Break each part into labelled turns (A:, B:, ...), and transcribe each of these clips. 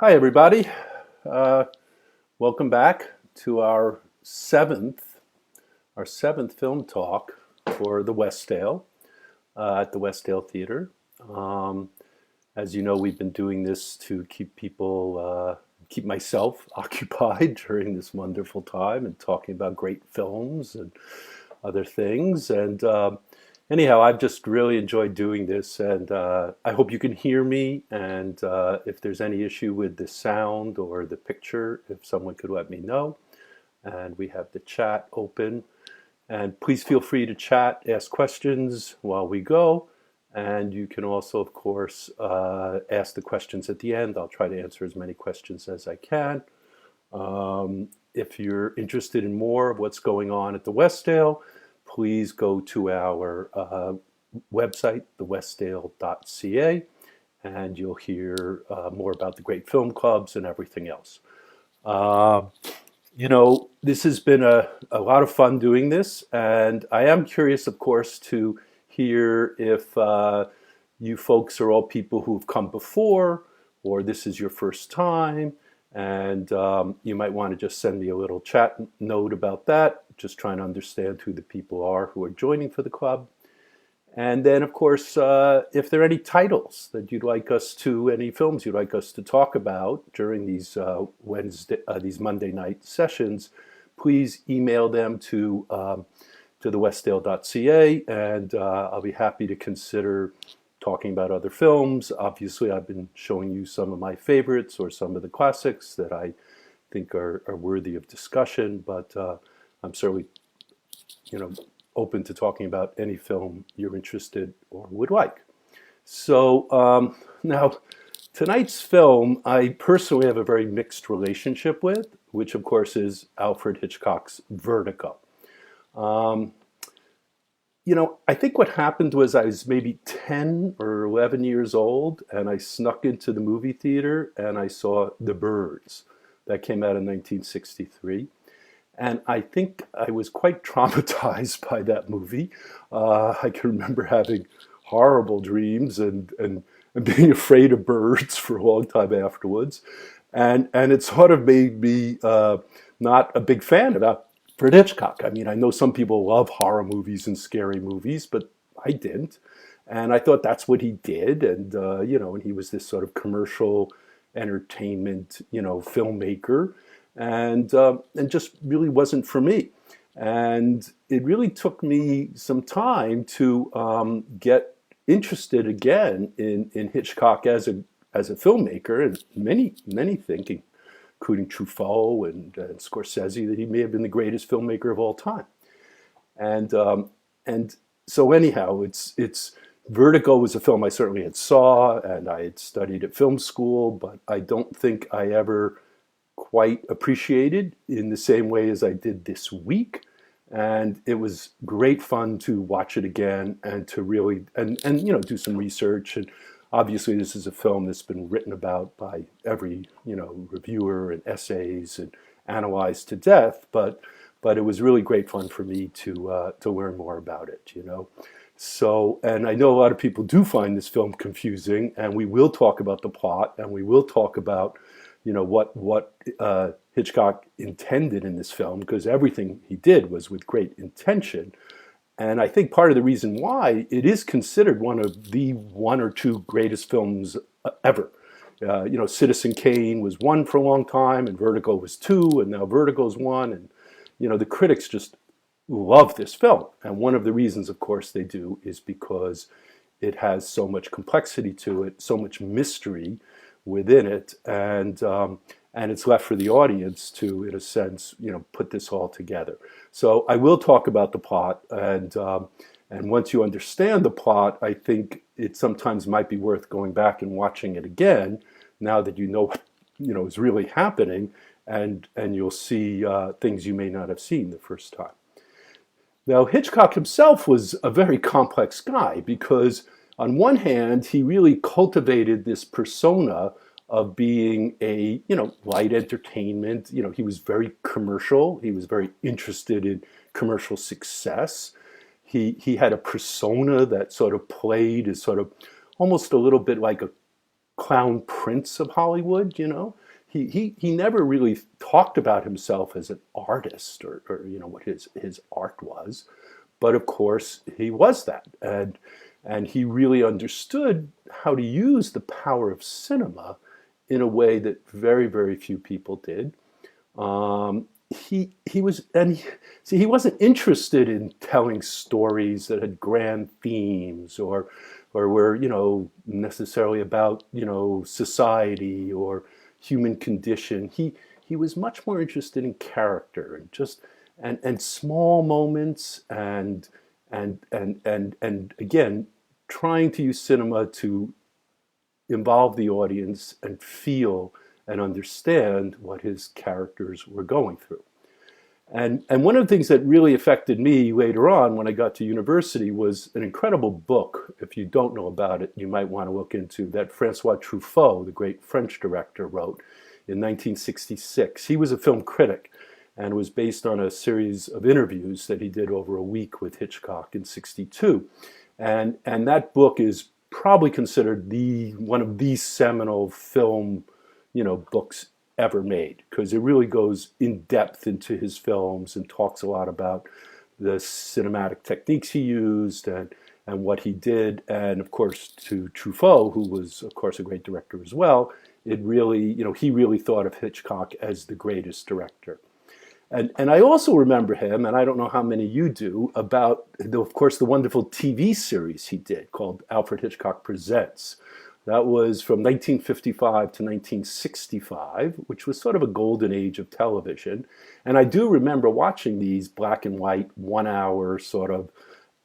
A: Hi, everybody. Uh, Welcome back to our seventh film talk for the Westdale at the Westdale Theater. Um, as you know, we've been doing this to keep myself occupied during this wonderful time and talking about great films and other things. And anyhow, I've just really enjoyed doing this, and I hope you can hear me. And if there's any issue with the sound or the picture, if someone could let me know. And we have the chat open. And please feel free to chat, ask questions while we go. And you can also, of course, ask the questions at the end. I'll try to answer as many questions as I can. If you're interested in more of what's going on at the Westdale, please go to our website, thewestdale.ca, and you'll hear more about the great film clubs and everything else. Uh, this has been a lot of fun doing this, and I am curious, of course, to hear if you folks are all people who've come before, or this is your first time, and you might want to just send me a little chat note about that, just trying to understand who the people are who are joining for the club. And then, of course, if there are any titles that you'd like us to, any films you'd like us to talk about during these Monday night sessions, please email them to thewestdale.ca, and I'll be happy to consider talking about other films. Obviously, I've been showing you some of my favorites or some of the classics that I think are worthy of discussion, but I'm certainly, you know, open to talking about any film you're interested or would like. So now, tonight's film, I personally have a very mixed relationship with, which of course is Alfred Hitchcock's Vertigo. Um, I think what happened was I was maybe 10 or 11 years old, and I snuck into the movie theater and I saw The Birds. That came out in 1963. And I think I was quite traumatized by that movie. I can remember having horrible dreams and being afraid of birds for a long time afterwards. And it sort of made me not a big fan of Alfred Hitchcock. I mean, I know some people love horror movies and scary movies, but I didn't. And I thought that's what he did. And he was this sort of commercial entertainment, filmmaker, and just really wasn't for me. And it really took me some time to get interested again in Hitchcock as a filmmaker, and many think, including Truffaut and Scorsese, that he may have been the greatest filmmaker of all time. And so anyhow, it's Vertigo was a film I certainly had saw, and I had studied at film school, but I don't think I ever quite appreciated in the same way as I did this week. And it was great fun to watch it again and to really and do some research. And obviously this is a film that's been written about by every reviewer and essays and analyzed to death. But it was really great fun for me to learn more about it. So, and I know a lot of people do find this film confusing, and we will talk about the plot, and we will talk about what Hitchcock intended in this film, because everything he did was with great intention. And I think part of the reason why it is considered one of the one or two greatest films ever. Citizen Kane was one for a long time, and Vertigo was two, and now Vertigo's one. And the critics just love this film. And one of the reasons, of course, they do is because it has so much complexity to it, so much mystery within it, and it's left for the audience to, in a sense, put this all together. So I will talk about the plot, and once you understand the plot, I think it sometimes might be worth going back and watching it again, now that you know what is really happening, and you'll see things you may not have seen the first time. Now, Hitchcock himself was a very complex guy, because on one hand, he really cultivated this persona of being a, light entertainment. He was very commercial. He was very interested in commercial success. He had a persona that sort of played as sort of almost a little bit like a clown prince of Hollywood, you know. He never really talked about himself as an artist or you know, what his art was. But of course, he was that. And he really understood how to use the power of cinema in a way that very, very few people did. He was, and see, he wasn't interested in telling stories that had grand themes or were, you know, necessarily about, you know, society or human condition. He was much more interested in character and just and small moments and again, trying to use cinema to involve the audience and feel and understand what his characters were going through. And one of the things that really affected me later on when I got to university was an incredible book. If you don't know about it, you might want to look into, that Francois Truffaut, the great French director, wrote in 1966. He was a film critic, and it was based on a series of interviews that he did over a week with Hitchcock in '62. And that book is probably considered one of the seminal film, you know, books ever made, because it really goes in depth into his films and talks a lot about the cinematic techniques he used and what he did. And of course, to Truffaut, who was of course a great director as well, it really, you know, he really thought of Hitchcock as the greatest director. And I also remember him, and I don't know how many you do, about, of course, the wonderful TV series he did called Alfred Hitchcock Presents. That was from 1955 to 1965, which was sort of a golden age of television. And I do remember watching these black and white 1 hour sort of,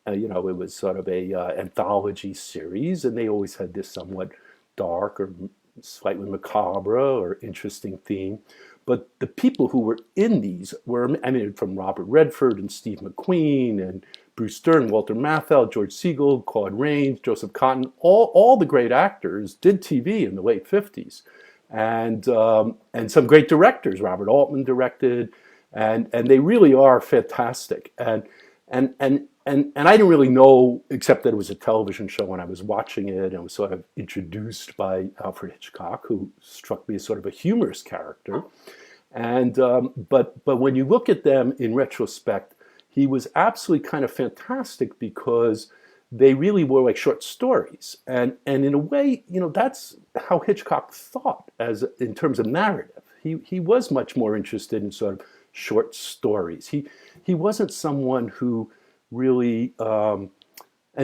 A: you know, it was sort of a anthology series, and they always had this somewhat dark or slightly macabre or interesting theme. But the people who were in these were, I mean, from Robert Redford and Steve McQueen and Bruce Stern, Walter Matthau, George Siegel, Claude Rains, Joseph Cotten, all the great actors did TV in the late 50s. And some great directors, Robert Altman directed, and they really are fantastic. And I didn't really know, except that it was a television show when I was watching it, and was sort of introduced by Alfred Hitchcock, who struck me as sort of a humorous character. And but when you look at them in retrospect, he was absolutely kind of fantastic because they really were like short stories. And in a way, you know, that's how Hitchcock thought as in terms of narrative. He was much more interested in sort of short stories. He wasn't someone who really and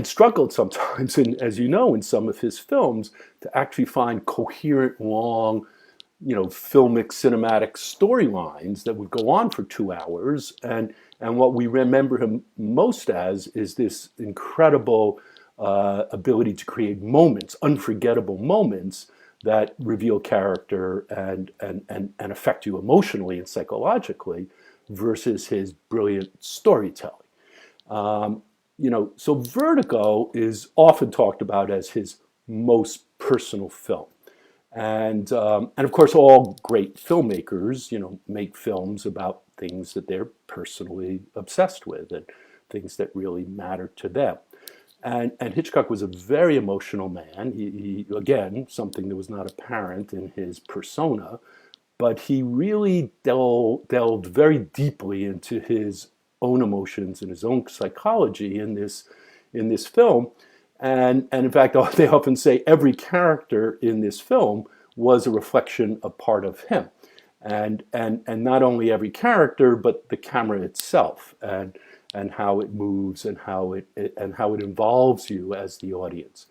A: struggled sometimes, and as you know, in some of his films, to actually find coherent, long, you know, filmic, cinematic storylines that would go on for 2 hours. And what we remember him most as is this incredible ability to create moments, unforgettable moments that reveal character and affect you emotionally and psychologically, versus his brilliant storytelling. You know, so Vertigo is often talked about as his most personal film. And of course, all great filmmakers, you know, make films about things that they're personally obsessed with and things that really matter to them. And Hitchcock was a very emotional man. He again, something that was not apparent in his persona, but he really delved very deeply into his own emotions and his own psychology in this film. And in fact, they often say every character in this film was a reflection, a part of him. And not only every character, but the camera itself and how it moves and how it involves you as the audience.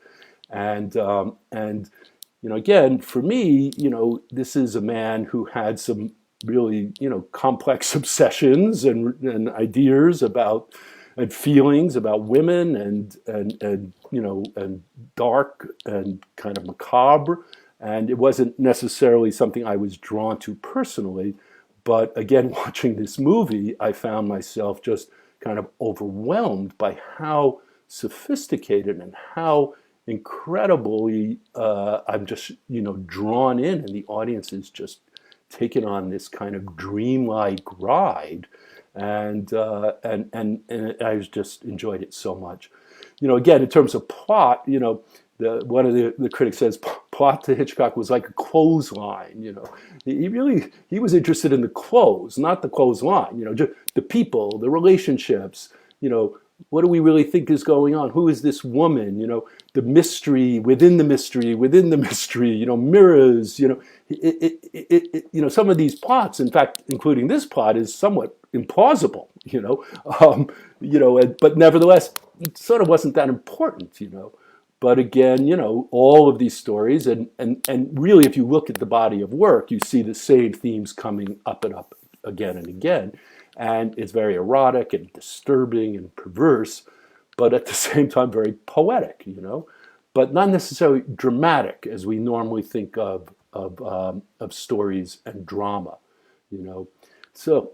A: And you know, again, for me, you know, this is a man who had some really, you know, complex obsessions and ideas about and feelings about women and you know, and dark and kind of macabre. And it wasn't necessarily something I was drawn to personally, but again, watching this movie, I found myself just kind of overwhelmed by how sophisticated and how incredibly I'm just, you know, drawn in, and the audience is just taken on this kind of dreamlike ride, and I just enjoyed it so much. You know, again, in terms of plot, you know, one of the critics says plot to Hitchcock was like a clothesline, you know. He was interested in the clothes, not the clothesline, you know, just the people, the relationships, you know, what do we really think is going on? Who is this woman? You know, the mystery within the mystery within the mystery, you know, mirrors, you know, you know, some of these plots, in fact, including this plot, is somewhat implausible, you know, but nevertheless, it sort of wasn't that important, you know. But again, you know, all of these stories, and really, if you look at the body of work, you see the same themes coming up and up again and again. And it's very erotic and disturbing and perverse, but at the same time, very poetic, you know, but not necessarily dramatic as we normally think of stories and drama, you know. So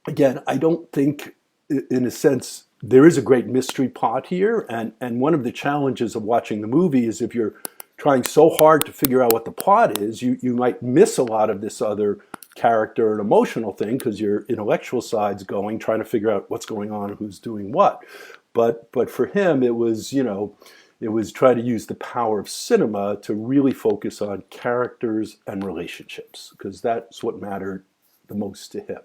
A: again, I don't think, in a sense, there is a great mystery plot here, and one of the challenges of watching the movie is if you're trying so hard to figure out what the plot is, you might miss a lot of this other character and emotional thing because your intellectual side's going, trying to figure out what's going on and who's doing what. But for him, it was, you know, it was try to use the power of cinema to really focus on characters and relationships, because that's what mattered the most to him.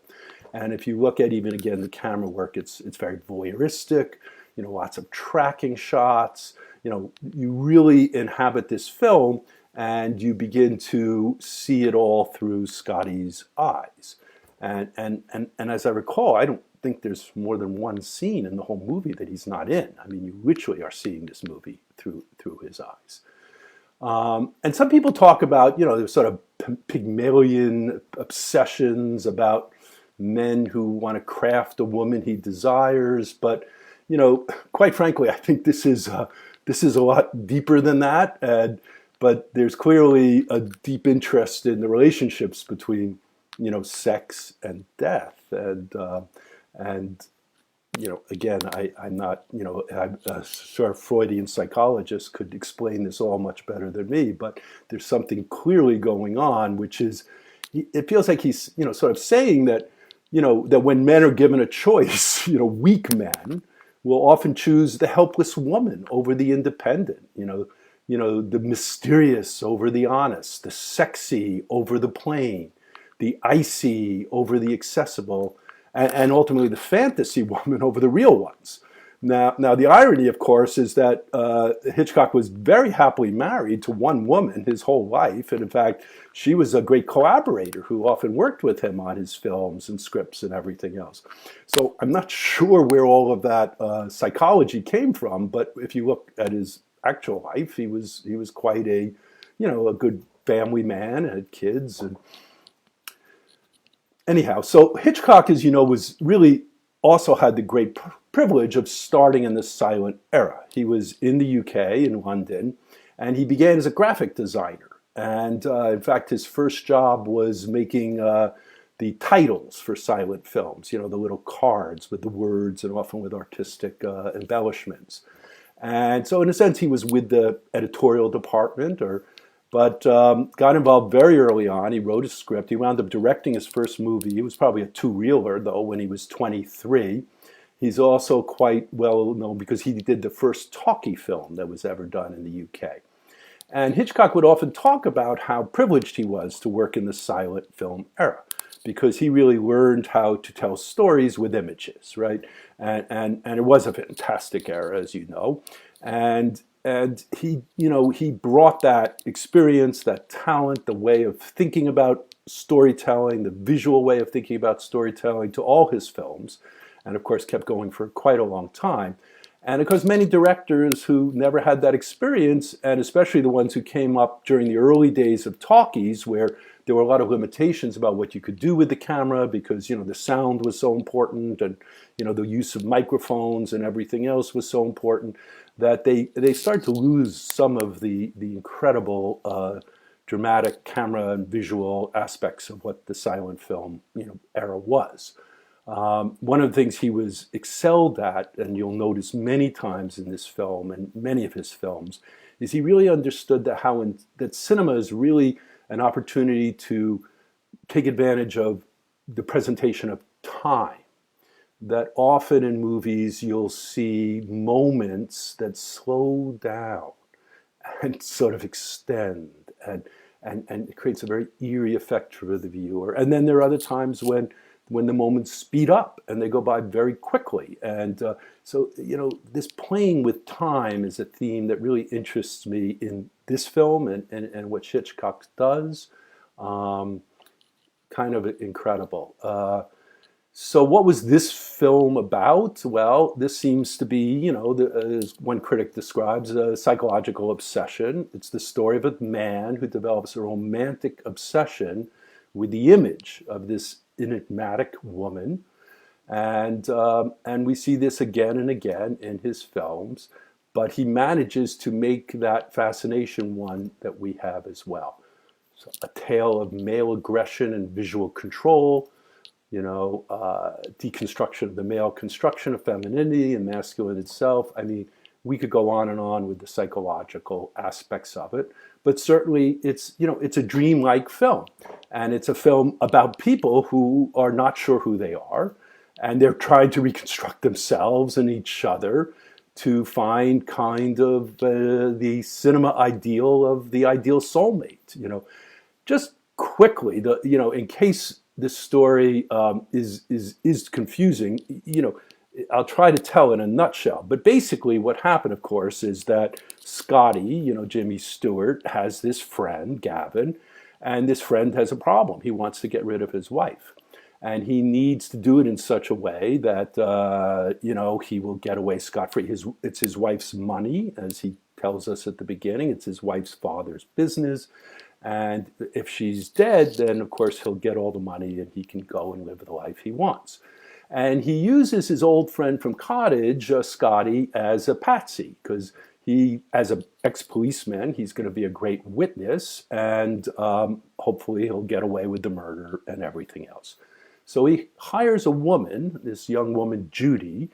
A: And if you look at even again the camera work, it's very voyeuristic, you know, lots of tracking shots. You know, you really inhabit this film and you begin to see it all through Scotty's eyes. And as I recall, I don't think there's more than one scene in the whole movie that he's not in. I mean, you literally are seeing this movie through his eyes. And some people talk about, you know, there's sort of Pygmalion obsessions about men who want to craft a woman he desires. But, you know, quite frankly, I think this is a lot deeper than that. But there's clearly a deep interest in the relationships between, you know, sex and death. And you know, again, I'm not, you know, I'm a sort of Freudian psychologist, could explain this all much better than me, but there's something clearly going on, which is, it feels like he's, you know, sort of saying that, you know, that when men are given a choice, you know, weak men will often choose the helpless woman over the independent, you know, the mysterious over the honest, the sexy over the plain, the icy over the accessible, and ultimately the fantasy woman over the real ones. Now the irony, of course, is that Hitchcock was very happily married to one woman his whole life, and in fact, she was a great collaborator who often worked with him on his films and scripts and everything else. So I'm not sure where all of that psychology came from, but if you look at his actual life, he was quite a, you know, a good family man, had kids, and anyhow, so Hitchcock, as you know, was really also had the great privilege of starting in the silent era. He was in the UK, in London, and he began as a graphic designer. And in fact, his first job was making the titles for silent films, you know, the little cards with the words and often with artistic embellishments. And so in a sense, he was with the editorial department, but got involved very early on. He wrote a script. He wound up directing his first movie. It was probably a two-reeler, though, when he was 23. He's also quite well known because he did the first talkie film that was ever done in the UK. And Hitchcock would often talk about how privileged he was to work in the silent film era, because he really learned how to tell stories with images, right? And it was a fantastic era, as you know. And he, you know, he brought that experience, that talent, the way of thinking about storytelling, the visual way of thinking about storytelling to all his films, and of course kept going for quite a long time. And of course, many directors who never had that experience, and especially the ones who came up during the early days of talkies, where there were a lot of limitations about what you could do with the camera because, you know, the sound was so important, and, you know, the use of microphones and everything else was so important, that they started to lose some of the incredible dramatic camera and visual aspects of what the silent film, you know, era was. One of the things he was excelled at, and you'll notice many times in this film and many of his films, is he really understood that cinema is really an opportunity to take advantage of the presentation of time. That often in movies you'll see moments that slow down and sort of extend and it creates a very eerie effect for the viewer. And then there are other times when the moments speed up and they go by very quickly. And so, this playing with time is a theme that really interests me in this film and what Hitchcock does. Kind of incredible. So what was this film about? Well, this seems to be, as one critic describes, a psychological obsession. It's the story of a man who develops a romantic obsession with the image of this enigmatic woman. And we see this again and again in his films, but he manages to make that fascination one that we have as well. So a tale of male aggression and visual control, deconstruction of the male construction of femininity and masculine itself. I mean, we could go on and on with the psychological aspects of it, but certainly it's a dreamlike film, and it's a film about people who are not sure who they are, and they're trying to reconstruct themselves and each other to find kind of the cinema ideal of the ideal soulmate. Just quickly, in case this story is confusing, I'll try to tell in a nutshell. But basically what happened, of course, is that Scotty, Jimmy Stewart, has this friend, Gavin, and this friend has a problem. He wants to get rid of his wife. And he needs to do it in such a way that, he will get away scot-free. It's his wife's money, as he tells us at the beginning. It's his wife's father's business. And if she's dead, then, of course, he'll get all the money and he can go and live the life he wants. And he uses his old friend from college, Scotty, as a patsy, because he, as an ex-policeman, he's going to be a great witness, and hopefully he'll get away with the murder and everything else. So he hires a woman, this young woman, Judy,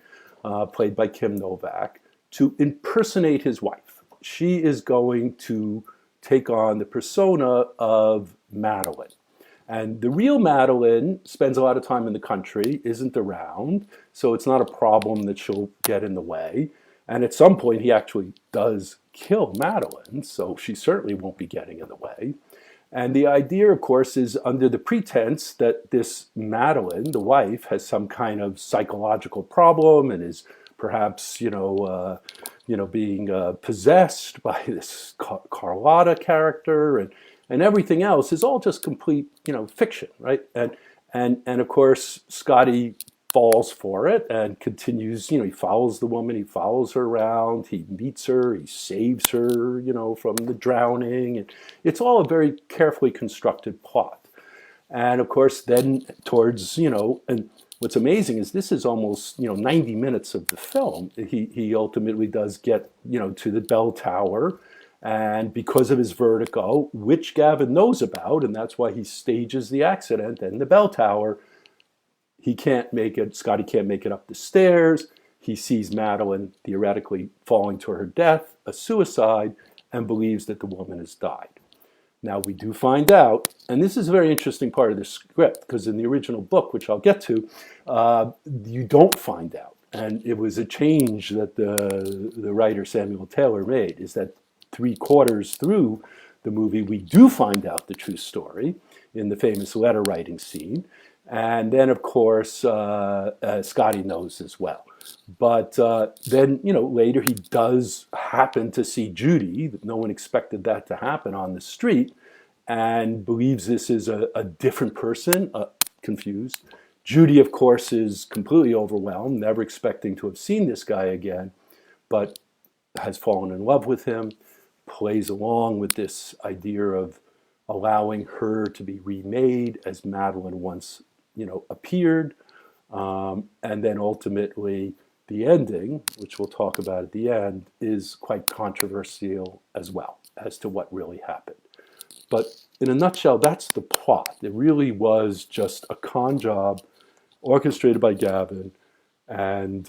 A: played by Kim Novak, to impersonate his wife. She is going to take on the persona of Madeline. And the real Madeline spends a lot of time in the country, isn't around, so it's not a problem that she'll get in the way. And at some point, he actually does kill Madeline, so she certainly won't be getting in the way. And the idea, of course, is under the pretense that this Madeline, the wife, has some kind of psychological problem and is perhaps, being possessed by this Carlotta character, and everything else is all just complete, fiction, right? And of course, Scotty falls for it and continues, he follows the woman, he follows her around, he meets her, he saves her, from the drowning. And it's all a very carefully constructed plot. And of course, then towards, and what's amazing is this is almost, 90 minutes of the film. He ultimately does get, to the bell tower, and because of his vertigo, which Gavin knows about, and that's why he stages the accident and the bell tower, he can't make it, Scotty can't make it up the stairs. He sees Madeline theoretically falling to her death, a suicide, and believes that the woman has died. Now, we do find out, and this is a very interesting part of the script, because in the original book, which I'll get to, you don't find out. And it was a change that the writer Samuel Taylor made, is that 3/4 through the movie, we do find out the true story in the famous letter writing scene. And then, of course, Scotty knows as well. But then, later he does happen to see Judy. No one expected that to happen on the street, and believes this is a different person, confused. Judy, of course, is completely overwhelmed, never expecting to have seen this guy again, but has fallen in love with him, plays along with this idea of allowing her to be remade as Madeline once appeared, and then ultimately the ending, which we'll talk about at the end, is quite controversial as well as to what really happened. But in a nutshell, that's the plot. It really was just a con job orchestrated by Gavin, and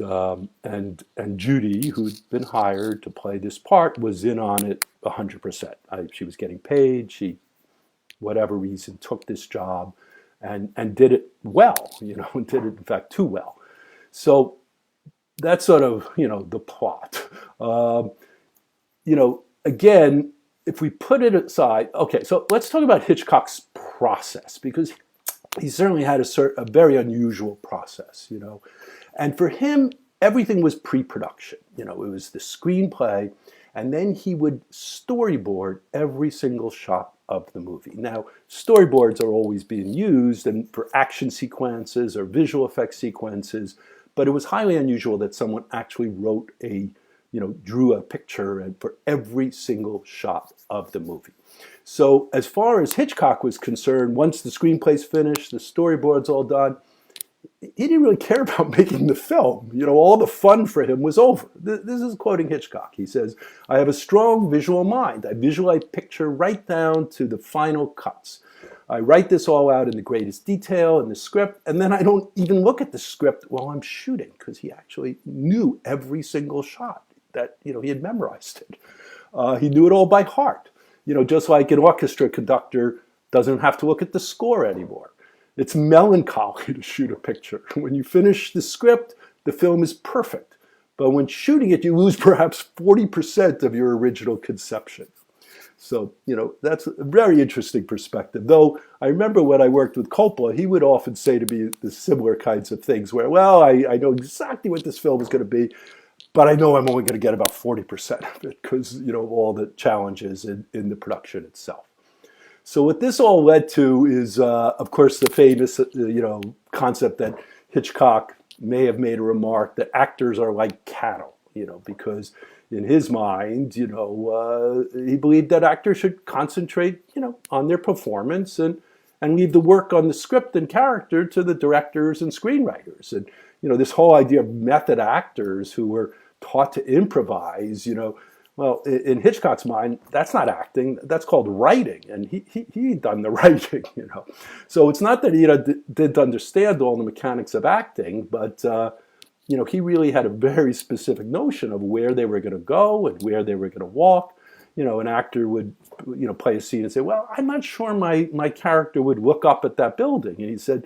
A: Judy, who'd been hired to play this part, was in on it 100%. She was getting paid. She, whatever reason, took this job. And did it well, and did it, in fact, too well. So that's sort of, the plot. Again, if we put it aside, okay, so let's talk about Hitchcock's process, because he certainly had a very unusual process, you know. And for him, everything was pre-production. You know, it was the screenplay, and then he would storyboard every single shot of the movie. Now, storyboards are always being used and for action sequences or visual effects sequences, but it was highly unusual that someone actually wrote drew a picture and for every single shot of the movie. So as far as Hitchcock was concerned, once the screenplay's finished, the storyboard's all done, he didn't really care about making the film. You know, all the fun for him was over. This is quoting Hitchcock. He says, "I have a strong visual mind. I visualize picture right down to the final cuts. I write this all out in the greatest detail in the script, and then I don't even look at the script while I'm shooting," because he actually knew every single shot that, you know, he had memorized it. He knew it all by heart. You know, just like an orchestra conductor doesn't have to look at the score anymore. It's melancholy to shoot a picture. When you finish the script, the film is perfect. But when shooting it, you lose perhaps 40% of your original conception. So, you know, that's a very interesting perspective. Though I remember when I worked with Coppola, he would often say to me the similar kinds of things where, well, I know exactly what this film is going to be, but I know I'm only going to get about 40% of it because, you know, of all the challenges in the production itself. So what this all led to is, of course, the famous, concept that Hitchcock may have made a remark that actors are like cattle, you know, because in his mind, you know, he believed that actors should concentrate, you know, on their performance and leave the work on the script and character to the directors and screenwriters. And, you know, this whole idea of method actors who were taught to improvise, you know, well, in Hitchcock's mind, that's not acting. That's called writing, and he done the writing, you know. So it's not that he didn't understand all the mechanics of acting, but you know, he really had a very specific notion of where they were going to go and where they were going to walk. You know, an actor would, you know, play a scene and say, "Well, I'm not sure my character would look up at that building," and he said,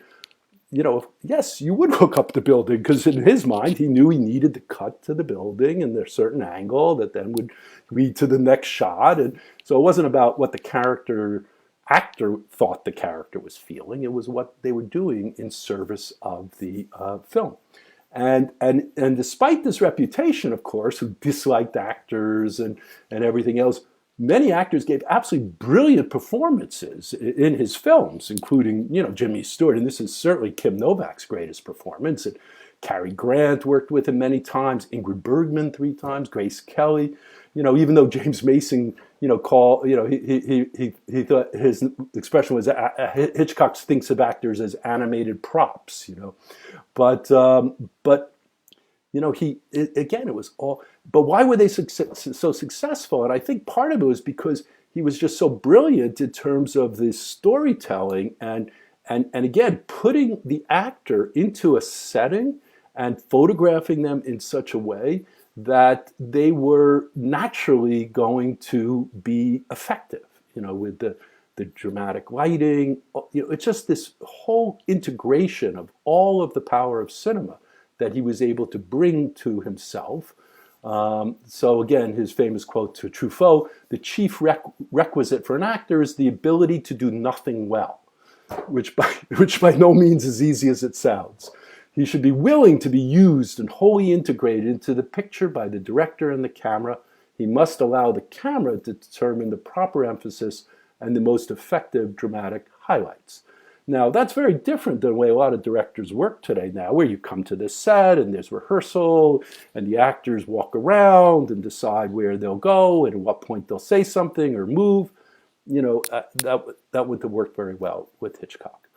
A: you know, yes, you would look up the building, because in his mind, he knew he needed to cut to the building and there's a certain angle that then would lead to the next shot. And so it wasn't about what the actor thought the character was feeling. It was what they were doing in service of the film. And despite this reputation, of course, who disliked actors and everything else, many actors gave absolutely brilliant performances in his films, including, you know, Jimmy Stewart, and this is certainly Kim Novak's greatest performance. And Cary Grant worked with him many times, Ingrid Bergman 3 times, Grace Kelly. You know, even though James Mason, you know, he thought his expression was Hitchcock thinks of actors as animated props. You know, but you know, it was all, but why were they so successful? And I think part of it was because he was just so brilliant in terms of the storytelling and again, putting the actor into a setting and photographing them in such a way that they were naturally going to be effective, you know, with the dramatic lighting. You know, it's just this whole integration of all of the power of cinema that he was able to bring to himself. So again, his famous quote to Truffaut, "The chief requisite for an actor is the ability to do nothing well," which by no means is easy as it sounds. He should be willing to be used and wholly integrated into the picture by the director and the camera. He must allow the camera to determine the proper emphasis and the most effective dramatic highlights. Now, that's very different than the way a lot of directors work today now, where you come to the set and there's rehearsal and the actors walk around and decide where they'll go and at what point they'll say something or move. You know, that wouldn't have worked very well with Hitchcock.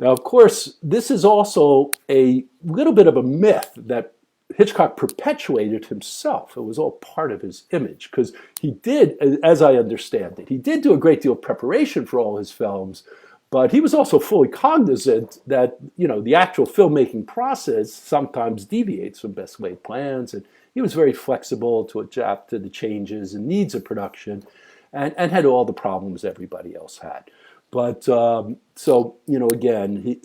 A: Now, of course, this is also a little bit of a myth that Hitchcock perpetuated himself. It was all part of his image, because he did, as I understand it, he did do a great deal of preparation for all his films, but he was also fully cognizant that, you know, the actual filmmaking process sometimes deviates from best laid plans, and he was very flexible to adapt to the changes and needs of production, and had all the problems everybody else had. But so, you know, again,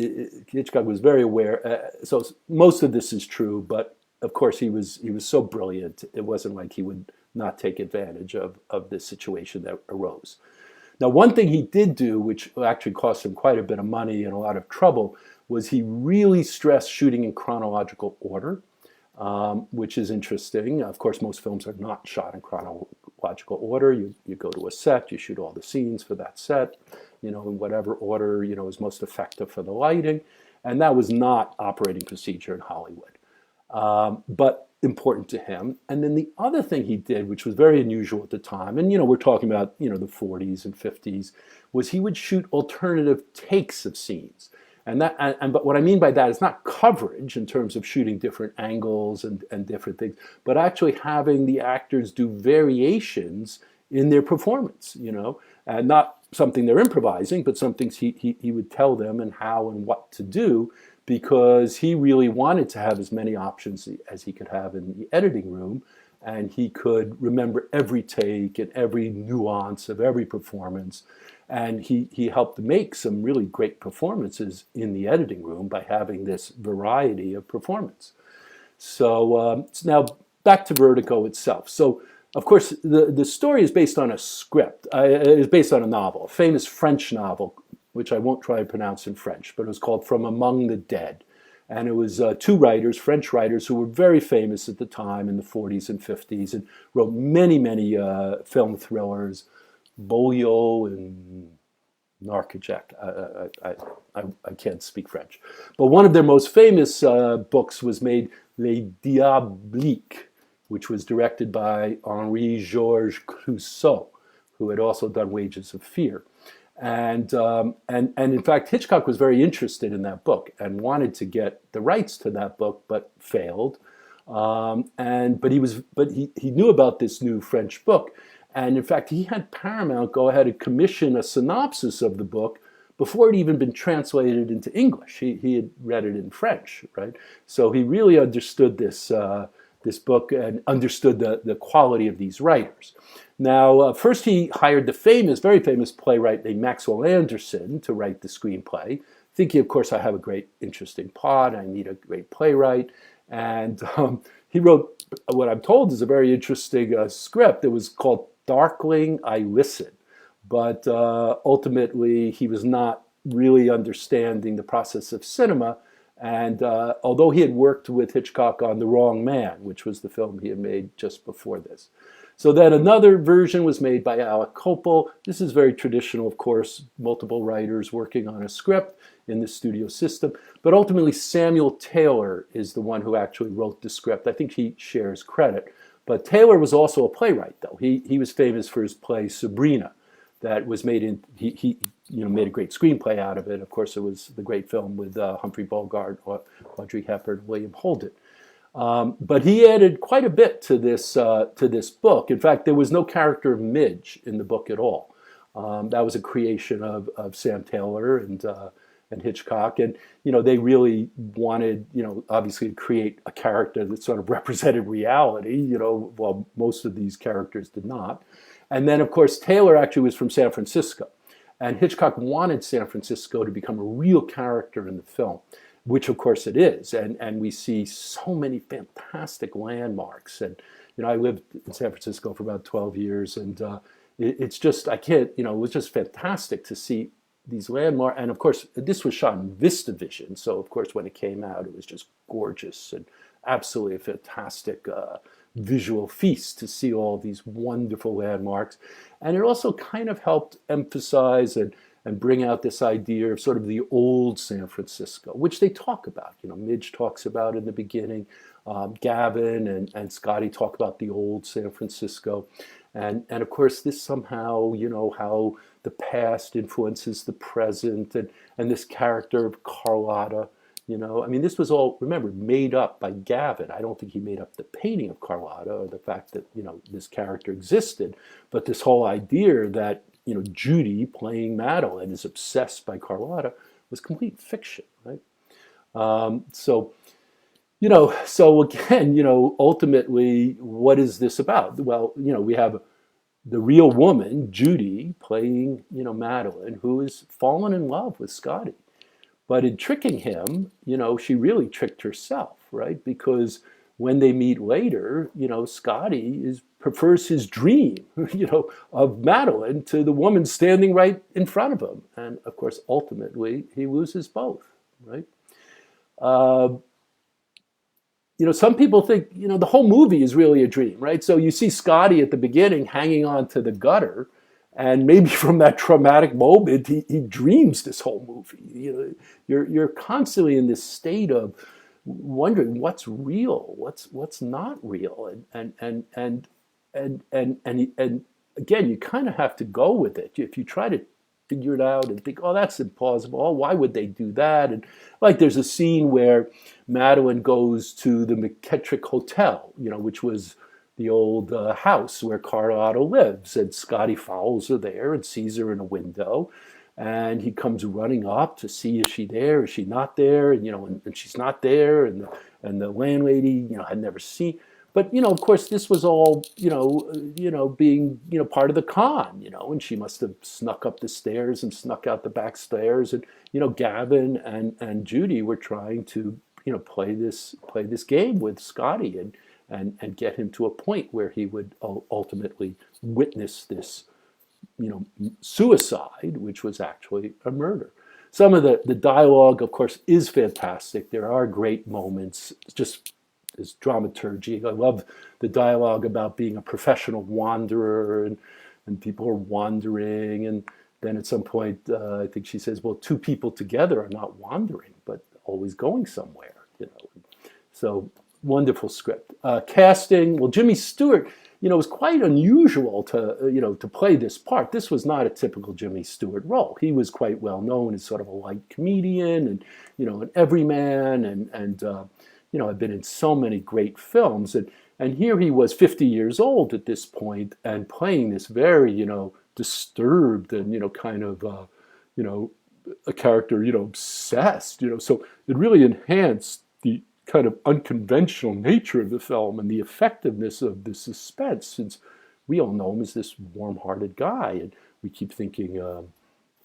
A: Hitchcock was very aware. So most of this is true, but of course he was so brilliant. It wasn't like he would not take advantage of this situation that arose. Now, one thing he did do, which actually cost him quite a bit of money and a lot of trouble, was he really stressed shooting in chronological order, which is interesting. Of course, most films are not shot in chronological order. You go to a set, you shoot all the scenes for that set, in whatever order, is most effective for the lighting. And that was not operating procedure in Hollywood, but important to him. And then the other thing he did, which was very unusual at the time, and we're talking about the 40s and 50s, was he would shoot alternative takes of scenes. But what I mean by that is not coverage in terms of shooting different angles and different things, but actually having the actors do variations in their performance, and not something they're improvising, but something he would tell them and how and what to do, because he really wanted to have as many options as he could have in the editing room, and he could remember every take and every nuance of every performance. And he helped make some really great performances in the editing room by having this variety of performance. So now back to Vertigo itself. So, of course, the story is based on a script. It's based on a novel, a famous French novel, which I won't try to pronounce in French, but it was called From Among the Dead. And it was two writers, French writers, who were very famous at the time in the 40s and 50s and wrote many, many film thrillers, Bolio and Narcojac. I can't speak French. But one of their most famous books was made Les Diaboliques, which was directed by Henri-Georges Clouzot, who had also done Wages of Fear. And in fact, Hitchcock was very interested in that book and wanted to get the rights to that book, but failed. But he knew about this new French book, and in fact, he had Paramount go ahead and commission a synopsis of the book before it had even been translated into English. He had read it in French, right? So he really understood this book and understood the quality of these writers. Now, first he hired the very famous playwright named Maxwell Anderson to write the screenplay, thinking, of course, I have a great, interesting plot, I need a great playwright. And he wrote what I'm told is a very interesting script. It was called Darkling, I Listen. But ultimately, he was not really understanding the process of cinema. And although he had worked with Hitchcock on The Wrong Man, which was the film he had made just before this. So then another version was made by Alec Copel. This is very traditional, of course, multiple writers working on a script in the studio system. But ultimately, Samuel Taylor is the one who actually wrote the script. I think he shares credit. But Taylor was also a playwright, though. He was famous for his play Sabrina, that was made in, he made a great screenplay out of it. Of course, it was the great film with Humphrey Bogart, Audrey Hepburn, William Holden. But he added quite a bit to this book. In fact, there was no character of Midge in the book at all. That was a creation of Sam Taylor and Hitchcock, and they really wanted obviously to create a character that sort of represented reality. While most of these characters did not. And then, of course, Taylor actually was from San Francisco, and Hitchcock wanted San Francisco to become a real character in the film, which of course it is. And we see so many fantastic landmarks. And, I lived in San Francisco for about 12 years, and it's just, it was just fantastic to see these landmarks. And of course, this was shot in VistaVision. So of course, when it came out, it was just gorgeous and absolutely a fantastic visual feast to see all these wonderful landmarks. And it also kind of helped emphasize and bring out this idea of sort of the old San Francisco, which they talk about. Midge talks about in the beginning. Gavin and Scotty talk about the old San Francisco. And of course, this somehow, how the past influences the present, and this character of Carlotta. This was all, remember, made up by Gavin. I don't think he made up the painting of Carlotta or the fact that, this character existed. But this whole idea that, Judy playing Madeline is obsessed by Carlotta was complete fiction, right? So again, ultimately, what is this about? Well, we have the real woman, Judy, playing, Madeline, who is fallen in love with Scotty. But in tricking him, she really tricked herself, right? Because when they meet later, Scotty prefers his dream, of Madeline to the woman standing right in front of him. And of course, ultimately, he loses both, right? Uh, some people think, the whole movie is really a dream, right? So you see Scotty at the beginning hanging on to the gutter, and maybe from that traumatic moment, he dreams this whole movie. You're constantly in this state of wondering what's real, what's not real, and again, you kind of have to go with it. If you try to figure it out and think, oh, that's implausible. Oh, why would they do that? And like, there's a scene where Madeline goes to the McKettrick Hotel, which was the old house where Carlotta lives, and Scotty follows her there and sees her in a window, and he comes running up to see, is she there? Is she not there? And she's not there, and the landlady, had never seen. But of course, this was all being part of the con, and she must have snuck up the stairs and snuck out the back stairs, and Gavin and Judy were trying to play this game with Scotty and get him to a point where he would ultimately witness this suicide, which was actually a murder. Some of the dialogue, of course, is fantastic. There are great moments, just is dramaturgy. I love the dialogue about being a professional wanderer, and people are wandering, and then at some point I think she says, well, two people together are not wandering but always going somewhere. So wonderful script. Casting, well, Jimmy Stewart was quite unusual to play this part. This was not a typical Jimmy Stewart role. He was quite well known as sort of a light comedian and an everyman, and had been in so many great films, and here he was 50 years old at this point and playing this very disturbed and kind of a character obsessed, so it really enhanced the kind of unconventional nature of the film and the effectiveness of the suspense, since we all know him as this warm-hearted guy, and we keep thinking,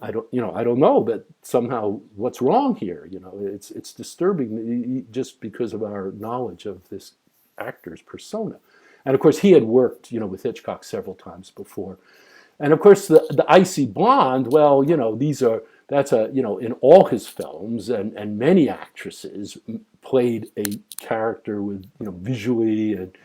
A: I don't know, that somehow what's wrong here. It's disturbing just because of our knowledge of this actor's persona. And of course, he had worked, with Hitchcock several times before. And of course, the icy blonde, well, that's in all his films, and many actresses played a character with, visually and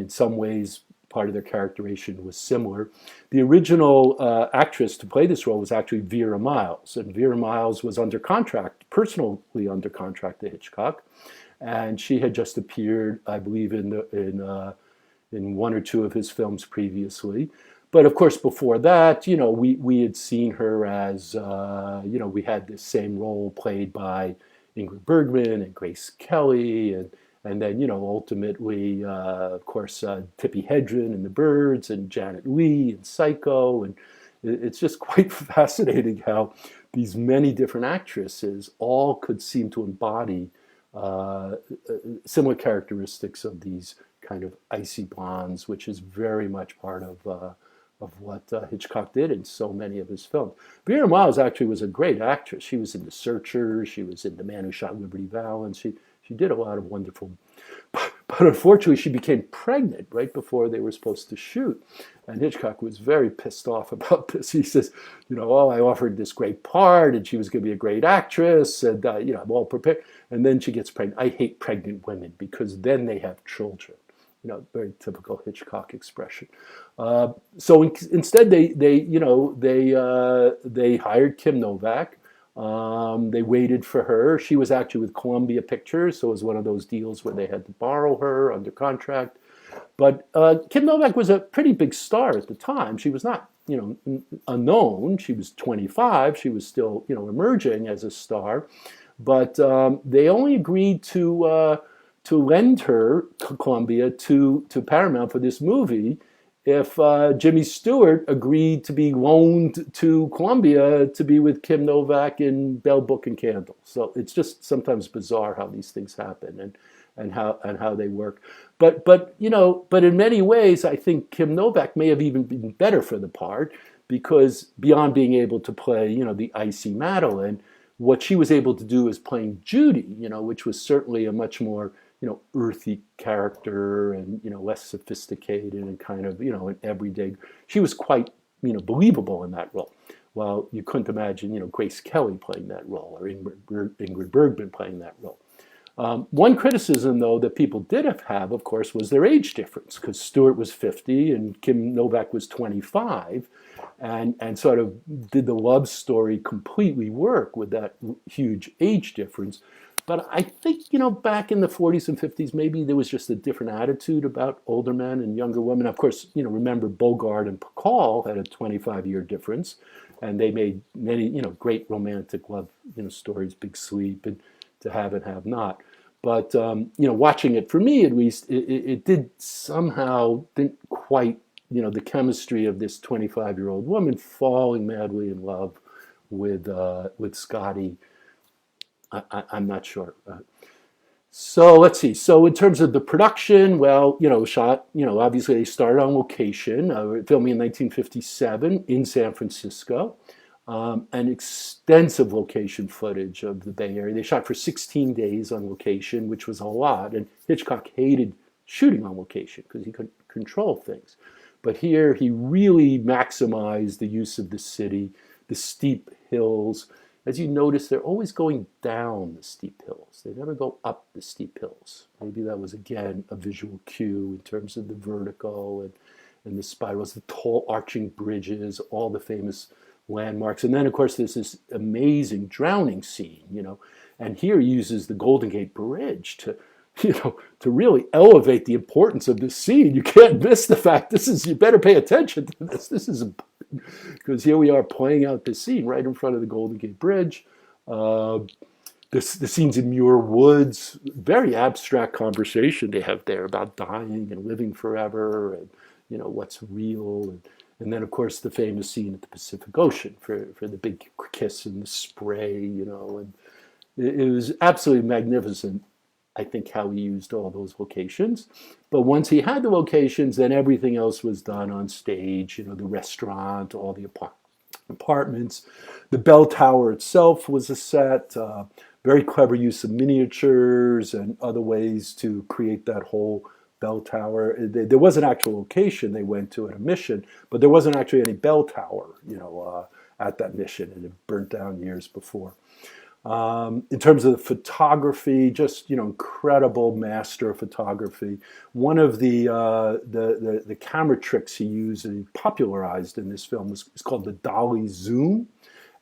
A: in some ways part of their characterization was similar. The original actress to play this role was actually Vera Miles, and Vera Miles was under contract, personally under contract to Hitchcock, and she had just appeared, I believe, in one or two of his films previously. But of course, before that, we had seen her as, we had this same role played by Ingrid Bergman and Grace Kelly, and then, ultimately, of course, Tippi Hedren in The Birds, and Janet Leigh in Psycho. And it's just quite fascinating how these many different actresses all could seem to embody similar characteristics of these kind of icy blondes, which is very much part of what Hitchcock did in so many of his films. Vera Miles actually was a great actress. She was in The Searchers. She was in The Man Who Shot Liberty Valance. She did a lot of wonderful, but unfortunately she became pregnant right before they were supposed to shoot. And Hitchcock was very pissed off about this. He says, I offered this great part and she was going to be a great actress, and I'm all prepared. And then she gets pregnant. I hate pregnant women because then they have children. Very typical Hitchcock expression. So instead they hired Kim Novak. They waited for her. She was actually with Columbia Pictures, so it was one of those deals where they had to borrow her under contract. But Kim Novak was a pretty big star at the time. She was not, unknown. She was 25. She was still, emerging as a star. But they only agreed to lend her, Columbia, to Paramount for this movie if Jimmy Stewart agreed to be loaned to Columbia to be with Kim Novak in Bell, Book and Candle. So it's just sometimes bizarre how these things happen and how they work. But in many ways, I think Kim Novak may have even been better for the part, because beyond being able to play, the icy Madeline, what she was able to do is playing Judy, which was certainly a much more earthy character and, less sophisticated and kind of, an everyday. She was quite, believable in that role. Well, you couldn't imagine, Grace Kelly playing that role or Ingrid Bergman playing that role. One criticism, though, that people did have, of course, was their age difference, because Stewart was 50 and Kim Novak was 25, and sort of did the love story completely work with that huge age difference. But I think, back in the 40s and 50s, maybe there was just a different attitude about older men and younger women. Of course, remember Bogart and Bacall had a 25-year difference, and they made many, great romantic love, stories, Big Sleep and To Have and Have Not. But, watching it, for me at least, it did somehow, didn't quite, the chemistry of this 25-year-old woman falling madly in love with Scotty. I'm not sure. So let's see. So in terms of the production, well, shot, obviously they started on location, filming in 1957 in San Francisco. And extensive location footage of the Bay Area. They shot for 16 days on location, which was a lot. And Hitchcock hated shooting on location because he couldn't control things. But here he really maximized the use of the city, the steep hills. As you notice, they're always going down the steep hills. They never go up the steep hills. Maybe that was, again, a visual cue in terms of the vertigo and the spirals, the tall arching bridges, all the famous landmarks. And then, of course, there's this amazing drowning scene, and here he uses the Golden Gate Bridge to really elevate the importance of this scene. You can't miss the fact you better pay attention to this. This is important, because here we are playing out this scene right in front of the Golden Gate Bridge. The scenes in Muir Woods, very abstract conversation they have there about dying and living forever and, what's real. And then, of course, the famous scene at the Pacific Ocean for the big kiss and the spray, and it was absolutely magnificent, I think, how he used all those locations. But once he had the locations, then everything else was done on stage, the restaurant, all the apartments. The bell tower itself was a set, very clever use of miniatures and other ways to create that whole bell tower. There was an actual location they went to at a mission, but there wasn't actually any bell tower, at that mission. It had burnt down years before. In terms of the photography, just incredible master of photography. One of the camera tricks he used and he popularized in this film is called the Dolly Zoom,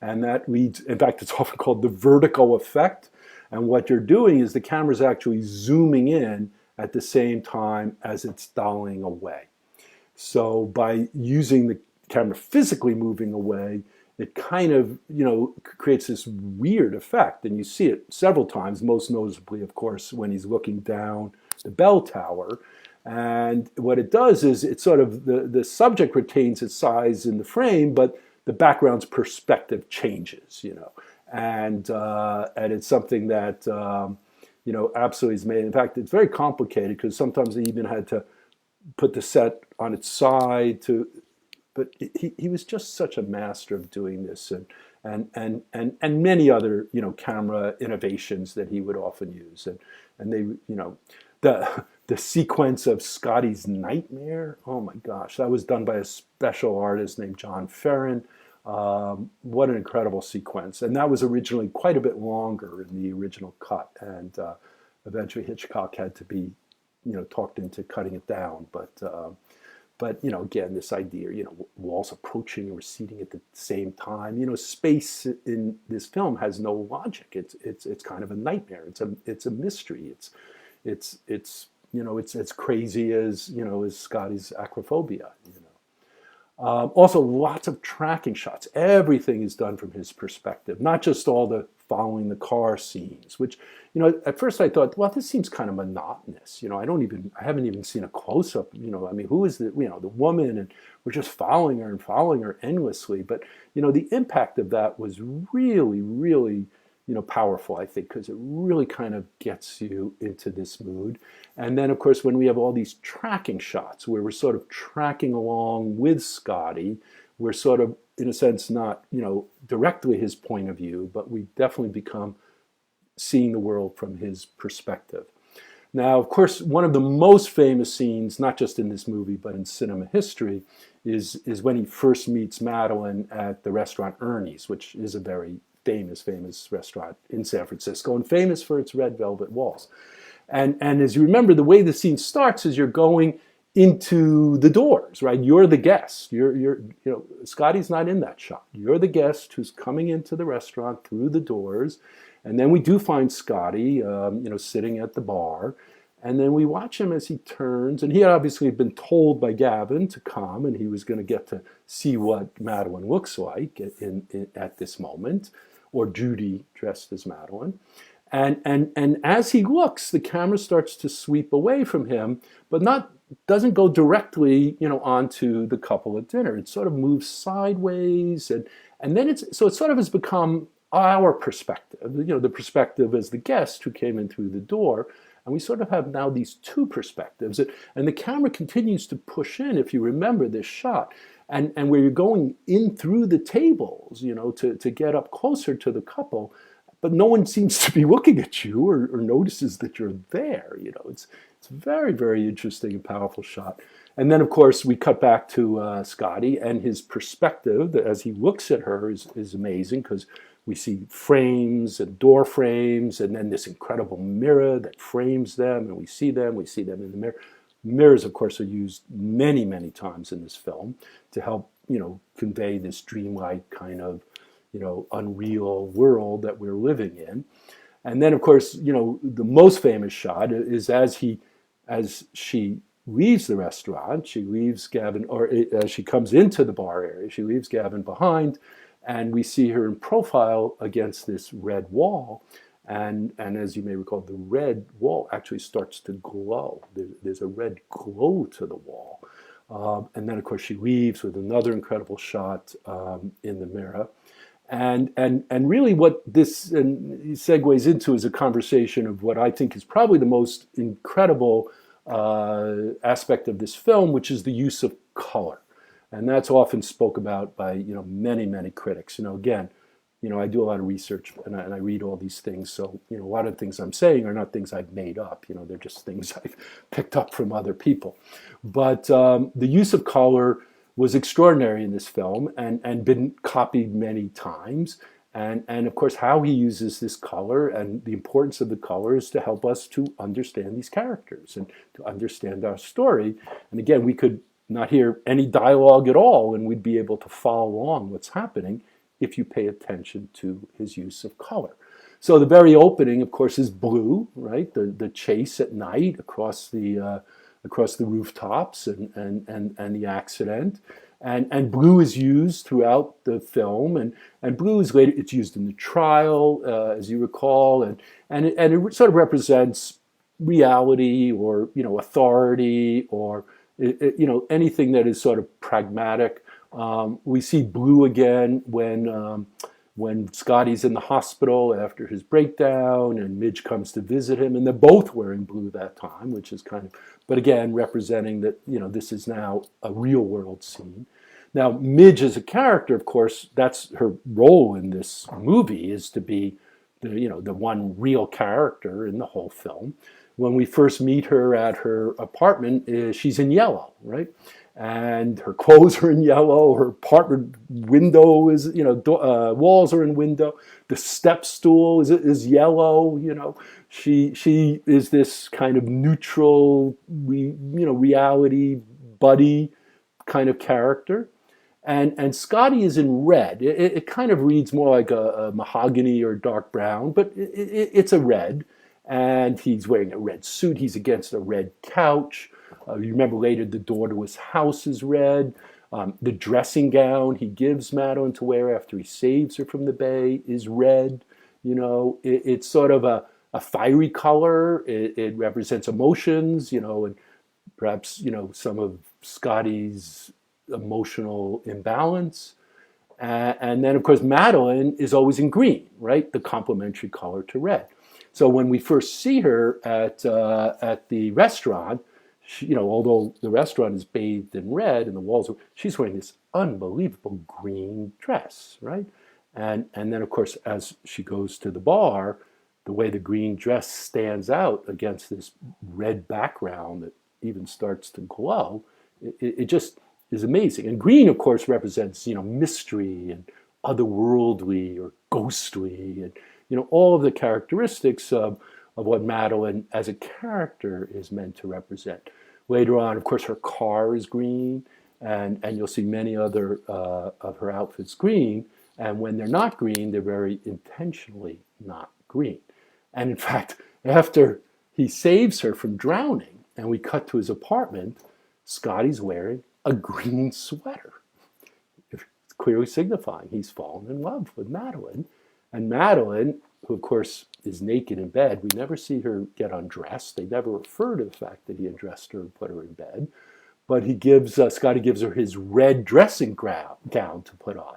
A: and that leads. In fact, it's often called the Vertigo effect. And what you're doing is the camera's actually zooming in at the same time as it's dollying away. So by using the camera physically moving away, it kind of, creates this weird effect. And you see it several times, most noticeably, of course, when he's looking down the bell tower. And what it does is it sort of, the subject retains its size in the frame, but the background's perspective changes, And it's something that, absolutely is made. In fact, it's very complicated because sometimes they even had to put the set on its side but he was just such a master of doing this and many other, camera innovations that he would often use. And they, the sequence of Scotty's nightmare, oh my gosh, that was done by a special artist named John Ferrin. What an incredible sequence. And that was originally quite a bit longer in the original cut. And eventually Hitchcock had to be, talked into cutting it down. But again, this idea, walls approaching and receding at the same time. Space in this film has no logic. It's kind of a nightmare. It's a mystery. It's as crazy as as Scotty's acrophobia. Also, lots of tracking shots. Everything is done from his perspective, not just all the following the car scenes, which, at first I thought, well, this seems kind of monotonous. I haven't even seen a close-up, who is the woman, and we're just following her endlessly. But, the impact of that was really, really, powerful, I think, because it really kind of gets you into this mood. And then, of course, when we have all these tracking shots where we're sort of tracking along with Scotty, we're sort of, in a sense, not, directly his point of view, but we definitely become seeing the world from his perspective. Now, of course, one of the most famous scenes, not just in this movie, but in cinema history, is when he first meets Madeline at the restaurant Ernie's, which is a very famous restaurant in San Francisco and famous for its red velvet walls. And as you remember, the way the scene starts is you're going into the doors, right? You're the guest. Scotty's not in that shot. You're the guest who's coming into the restaurant through the doors. And then we do find Scotty, sitting at the bar. And then we watch him as he turns. And he had obviously been told by Gavin to come, and he was going to get to see what Madeline looks like at this moment, or Judy dressed as Madeline. And as he looks, the camera starts to sweep away from him, but doesn't go directly, onto the couple at dinner. It sort of moves sideways, and then it sort of has become our perspective, the perspective as the guest who came in through the door. And we sort of have now these two perspectives. And the camera continues to push in, if you remember this shot, and where you're going in through the tables, to get up closer to the couple, but no one seems to be looking at you or notices that you're there. It's a very, very interesting and powerful shot. And then, of course, we cut back to Scotty, and his perspective as he looks at her is amazing, because we see frames and door frames, and then this incredible mirror that frames them, and we see them in the mirror. Mirrors, of course, are used many, many times in this film to help, convey this dreamlike kind of, unreal world that we're living in. And then, of course, the most famous shot is as she leaves the restaurant, she leaves Gavin, or as she comes into the bar area, she leaves Gavin behind, and we see her in profile against this red wall. And as you may recall, the red wall actually starts to glow. There's a red glow to the wall. And then, of course, she leaves with another incredible shot in the mirror. And really what this segues into is a conversation of what I think is probably the most incredible aspect of this film, which is the use of color. And that's often spoke about by many, many critics. Again, I do a lot of research and I read all these things. So a lot of the things I'm saying are not things I've made up. They're just things I've picked up from other people. But the use of color was extraordinary in this film and been copied many times. And of course, how he uses this color and the importance of the color is to help us to understand these characters and to understand our story. And again, we could not hear any dialogue at all, and we'd be able to follow along what's happening if you pay attention to his use of color. So the very opening, of course, is blue, right? The chase at night across the rooftops and the accident. And blue is used throughout the film, and blue is later, it's used in the trial, as you recall, and it sort of represents reality or authority or anything that is sort of pragmatic. We see blue again when Scotty's in the hospital after his breakdown, and Midge comes to visit him, and they're both wearing blue that time, which is kind of, but again, representing that this is now a real world scene. Now, Midge as a character, of course, that's her role in this movie, is to be the one real character in the whole film. When we first meet her at her apartment, she's in yellow, right? And her clothes are in yellow. Her apartment window is, walls are in window. The step stool is yellow. She is this kind of neutral, reality buddy kind of character. And Scotty is in red. It kind of reads more like a mahogany or dark brown, but it's a red. And he's wearing a red suit. He's against a red couch. You remember later the door to his house is red. The dressing gown he gives Madeline to wear after he saves her from the bay is red. It's sort of a fiery color. It represents emotions, and perhaps, some of Scotty's emotional imbalance. And then, of course, Madeline is always in green, right? The complementary color to red. So when we first see her at the restaurant, although the restaurant is bathed in red and the walls, she's wearing this unbelievable green dress, right? And then, of course, as she goes to the bar the way the green dress stands out against this red background that even starts to glow, it just is amazing. And green, of course, represents, mystery and otherworldly or ghostly, and all of the characteristics of what Madeline as a character is meant to represent. Later on, of course, her car is green, and you'll see many other of her outfits green. And when they're not green, they're very intentionally not green. And in fact, after he saves her from drowning, and we cut to his apartment, Scotty's wearing a green sweater, clearly signifying he's fallen in love with Madeline. And Madeline, who of course is naked in bed, we never see her get undressed. They never refer to the fact that he undressed her and put her in bed. But Scotty gives her his red dressing gown to put on.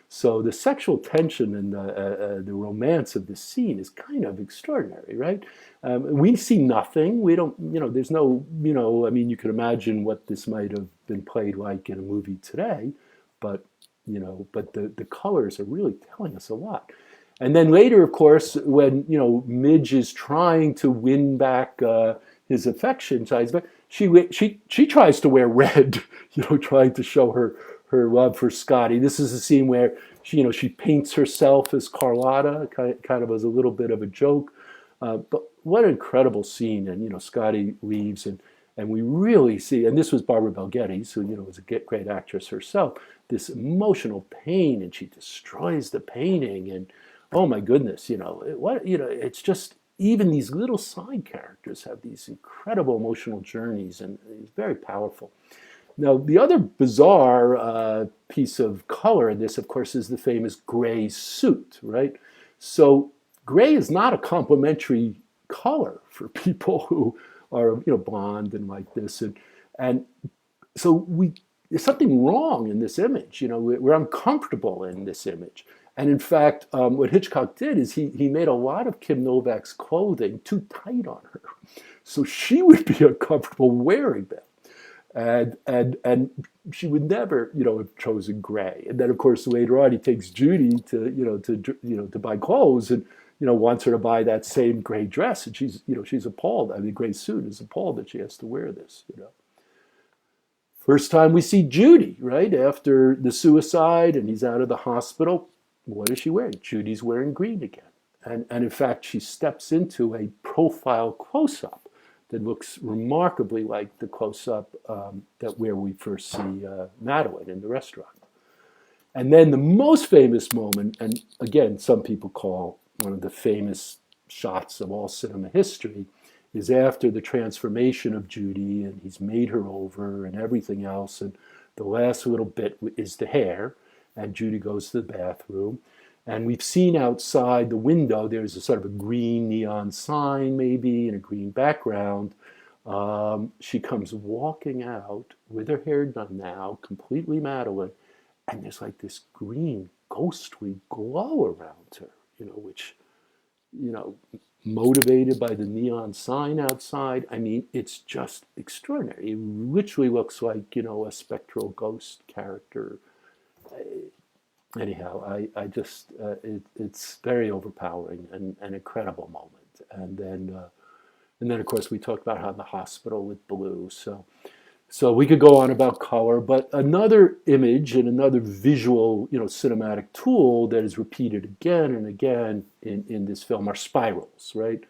A: So the sexual tension and the romance of this scene is kind of extraordinary, right? We see nothing. We don't, there's no, you can imagine what this might have been played like in a movie today, but the colors are really telling us a lot. And then later, of course, when, Midge is trying to win back his affection, she tries to wear red, trying to show her love for Scotty. This is a scene where she paints herself as Carlotta, kind of as a little bit of a joke. But what an incredible scene. And, Scotty leaves and we really see, and this was Barbara Bel Geddes, who, was a great actress herself, this emotional pain, and she destroys the painting. And oh my goodness, it's just, even these little side characters have these incredible emotional journeys, and it's very powerful. Now, the other bizarre piece of color in this, of course, is the famous gray suit, right? So gray is not a complimentary color for people who are, blonde and like this. And so there's something wrong in this image. We're uncomfortable in this image. And in fact, what Hitchcock did is he made a lot of Kim Novak's clothing too tight on her. So she would be uncomfortable wearing them. And she would never, have chosen gray. And then, of course, later on, he takes Judy to buy clothes, and wants her to buy that same gray dress, and she's appalled. I mean, gray suit is appalled that she has to wear this. First time we see Judy, right after the suicide, and he's out of the hospital. What is she wearing? Judy's wearing green again, and in fact, she steps into a profile close-up that looks remarkably like the close-up where we first see Madeline in the restaurant. And then the most famous moment, and again, some people call one of the famous shots of all cinema history, is after the transformation of Judy, and he's made her over and everything else, and the last little bit is the hair, and Judy goes to the bathroom. And we've seen outside the window, there's a sort of a green neon sign maybe, and a green background. She comes walking out with her hair done now, completely Madeline, and there's like this green ghostly glow around her, which, motivated by the neon sign outside. I mean, it's just extraordinary. It literally looks like, a spectral ghost character. Anyhow, I just, it's very overpowering and an incredible moment. And then, of course, we talked about how in the hospital with blue. So we could go on about color, but another image and another visual, cinematic tool that is repeated again and again in this film are spirals, right?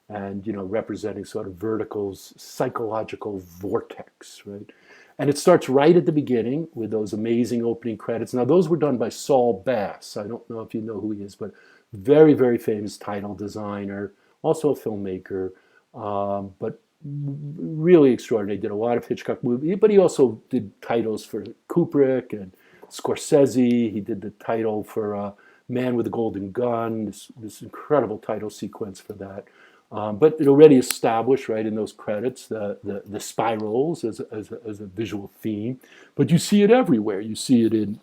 A: And, representing sort of Vertigo's psychological vortex, right? And it starts right at the beginning with those amazing opening credits. Now, those were done by Saul Bass. I don't know if you know who he is, but very, very famous title designer, also a filmmaker, but really extraordinary. Did a lot of Hitchcock movies, but he also did titles for Kubrick and Scorsese. He did the title for Man with a Golden Gun, this incredible title sequence for that. But it already established, right, in those credits, the spirals as a visual theme. But you see it everywhere. You see it in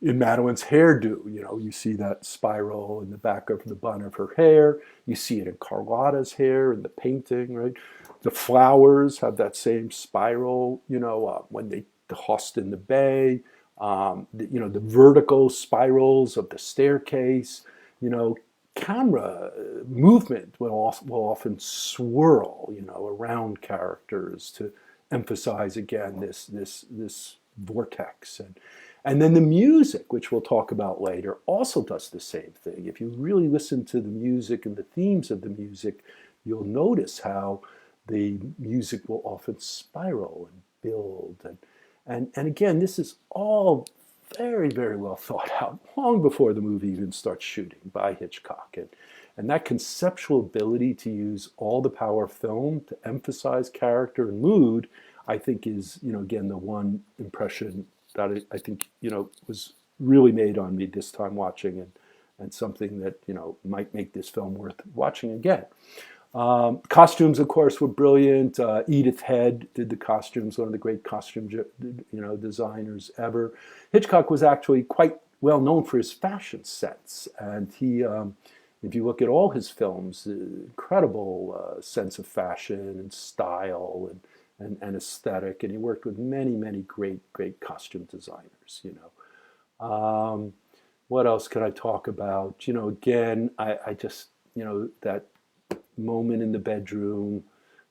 A: Madeline's hairdo. You see that spiral in the back of the bun of her hair. You see it in Carlotta's hair in the painting, right? The flowers have that same spiral, when they tossed in the bay. The vertical spirals of the staircase, camera movement will often swirl, around characters to emphasize again this vortex. And then the music, which we'll talk about later, also does the same thing. If you really listen to the music and the themes of the music, you'll notice how the music will often spiral and build. And again, this is all very, very well thought out, long before the movie even starts shooting, by Hitchcock. And that conceptual ability to use all the power of film to emphasize character and mood, I think is, again, the one impression that I think, was really made on me this time watching, and something that, might make this film worth watching again. Costumes, of course, were brilliant. Edith Head did the costumes, one of the great costume, designers ever. Hitchcock was actually quite well known for his fashion sense, and he, if you look at all his films, incredible sense of fashion and style and aesthetic, and he worked with many, many great costume designers. What else can I talk about? Again, I just, that moment in the bedroom,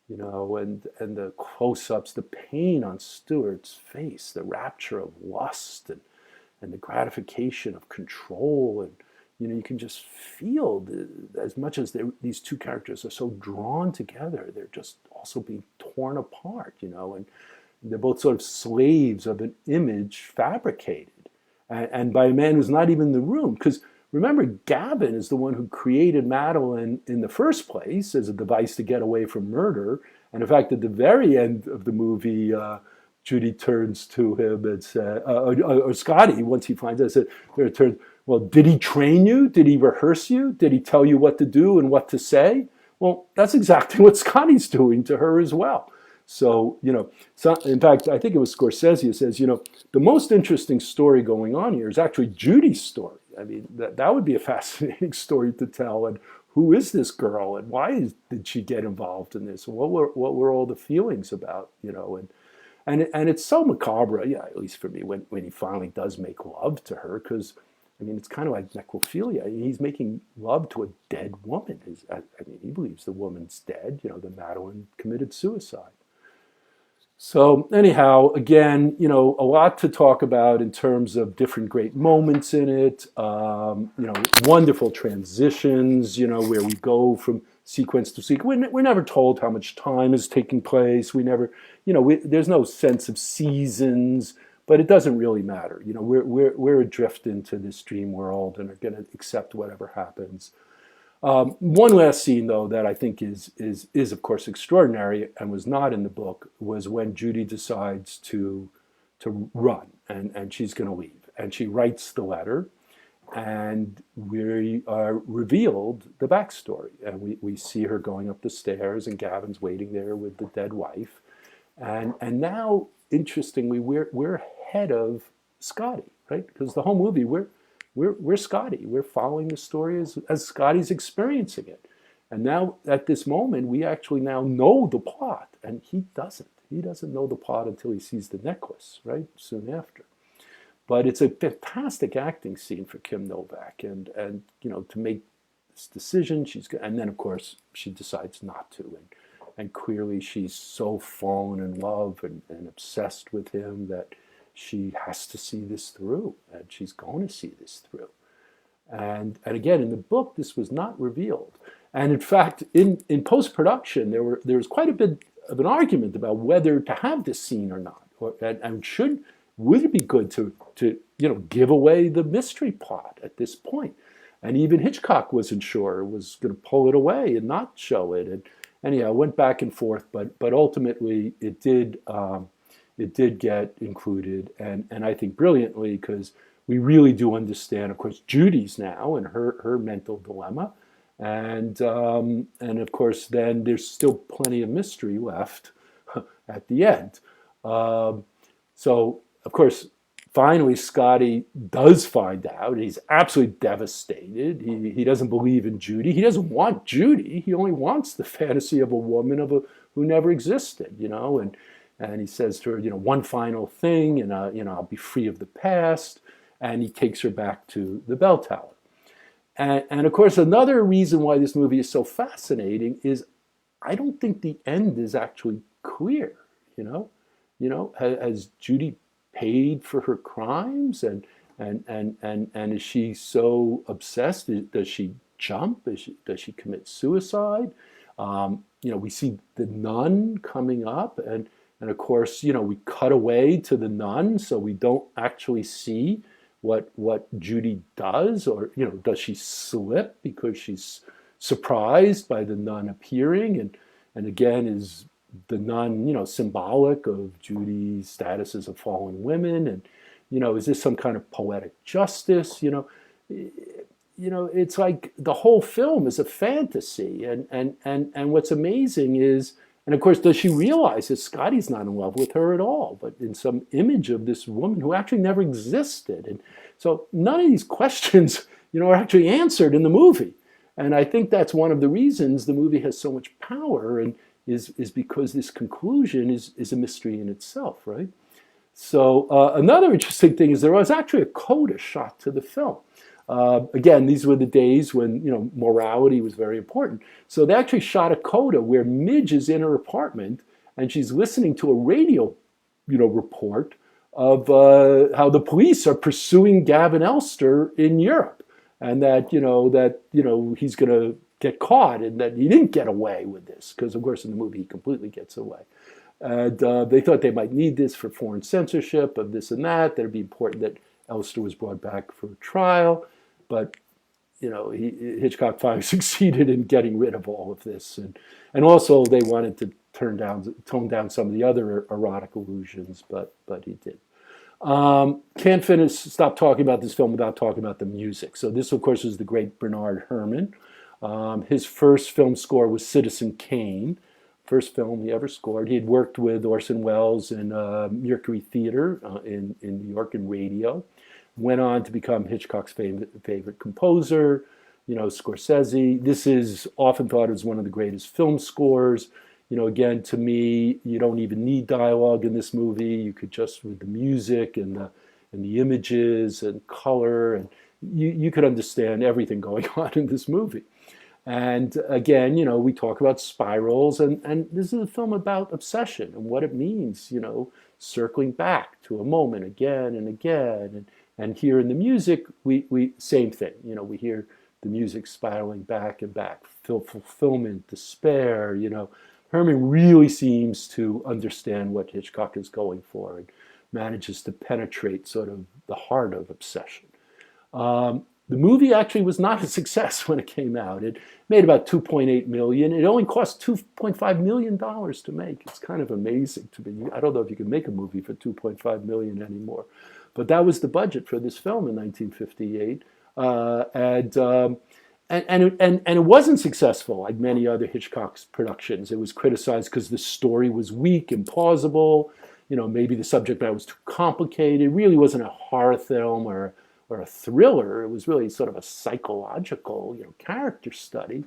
A: and the close-ups, the pain on Stewart's face, the rapture of lust, and the gratification of control, and you can just feel as much as these two characters are so drawn together, they're just also being torn apart, and they're both sort of slaves of an image fabricated, and by a man who's not even in the room. Because remember, Gavin is the one who created Madeline in the first place as a device to get away from murder. And in fact, at the very end of the movie, Judy turns to him and said, or Scotty, once he finds out, said, turns, well, did he train you? Did he rehearse you? Did he tell you what to do and what to say? Well, that's exactly what Scotty's doing to her as well. So, in fact, I think it was Scorsese who says, the most interesting story going on here is actually Judy's story. I mean, that would be a fascinating story to tell. And who is this girl, and why did she get involved in this? And what were all the feelings about, and it's so macabre, yeah, at least for me, when he finally does make love to her, because I mean, it's kind of like necrophilia. He's making love to a dead woman. He believes the woman's dead. That Madeline committed suicide. So anyhow, again, a lot to talk about in terms of different great moments in it. Wonderful transitions. Where we go from sequence to sequence. We're never told how much time is taking place. We never, there's no sense of seasons. But it doesn't really matter. We're adrift into this dream world and are going to accept whatever happens. One last scene, though, that I think is of course extraordinary and was not in the book, was when Judy decides to run and she's going to leave, and she writes the letter, and we are revealed the backstory, and we see her going up the stairs, and Gavin's waiting there with the dead wife, and now, interestingly, we're ahead of Scotty, right? Because the whole movie we're Scotty. We're following the story as Scotty's experiencing it. And now at this moment, we actually now know the plot, and he doesn't. He doesn't know the plot until he sees the necklace, right? Soon after. But it's a fantastic acting scene for Kim Novak, and to make this decision, and then of course she decides not to, and clearly she's so fallen in love and obsessed with him that she has to see this through, and she's going to see this through. And again, in the book, this was not revealed. And in fact, in post-production, there was quite a bit of an argument about whether to have this scene or not, and would it be good to give away the mystery plot at this point? And even Hitchcock wasn't sure, was going to pull it away and not show it. And anyhow, it went back and forth, but ultimately it did get included, and I think brilliantly, because we really do understand, of course, Judy's now and her mental dilemma, and of course then there's still plenty of mystery left at the end. So of course, finally Scotty does find out. He's absolutely devastated. He doesn't believe in Judy. He doesn't want Judy. He only wants the fantasy of a woman who never existed, and he says to her, one final thing, and I'll be free of the past. And he takes her back to the bell tower. And of course, another reason why this movie is so fascinating is I don't think the end is actually clear. You know, has Judy paid for her crimes, and is she so obsessed? Does she jump? Does she commit suicide? We see the nun coming up, and of course, we cut away to the nun, so we don't actually see what Judy does, or does she slip because she's surprised by the nun appearing, and again, is the nun symbolic of Judy's status as a fallen woman, and is this some kind of poetic justice? It's like the whole film is a fantasy, and what's amazing is, and of course, does she realize that Scotty's not in love with her at all, but in some image of this woman who actually never existed? And so none of these questions, are actually answered in the movie. And I think that's one of the reasons the movie has so much power, and is because this conclusion is a mystery in itself, right? So another interesting thing is there was actually a coda shot to the film. Again, these were the days when morality was very important. So they actually shot a coda where Midge is in her apartment and she's listening to a radio, report of how the police are pursuing Gavin Elster in Europe, and that he's going to get caught, and that he didn't get away with this because, of course, in the movie he completely gets away. And they thought they might need this for foreign censorship of this and that. That it'd be important that Elster was brought back for a trial. But Hitchcock finally succeeded in getting rid of all of this, and also they wanted to tone down some of the other erotic allusions, but he did. Can't stop talking about this film without talking about the music. So this, of course, is the great Bernard Herrmann. His first film score was Citizen Kane, first film he ever scored. He had worked with Orson Welles in Mercury Theater in New York and radio. Went on to become Hitchcock's favorite composer, Scorsese. This is often thought as one of the greatest film scores. Again, to me, you don't even need dialogue in this movie. You could just, with the music and the images and color, and you could understand everything going on in this movie. And again, we talk about spirals, and this is a film about obsession and what it means, circling back to a moment again and again. And here in the music, we same thing. We hear the music spiraling back and back, fulfillment, despair. Herrmann really seems to understand what Hitchcock is going for and manages to penetrate sort of the heart of obsession. The movie actually was not a success when it came out. It made about $2.8 million. It only cost $2.5 million to make. It's kind of amazing to me. I don't know if you can make a movie for $2.5 million anymore. But that was the budget for this film in 1958. And it wasn't successful like many other Hitchcock's productions. It was criticized because the story was weak and plausible. Maybe the subject matter was too complicated. It really wasn't a horror film or a thriller. It was really sort of a psychological, character study.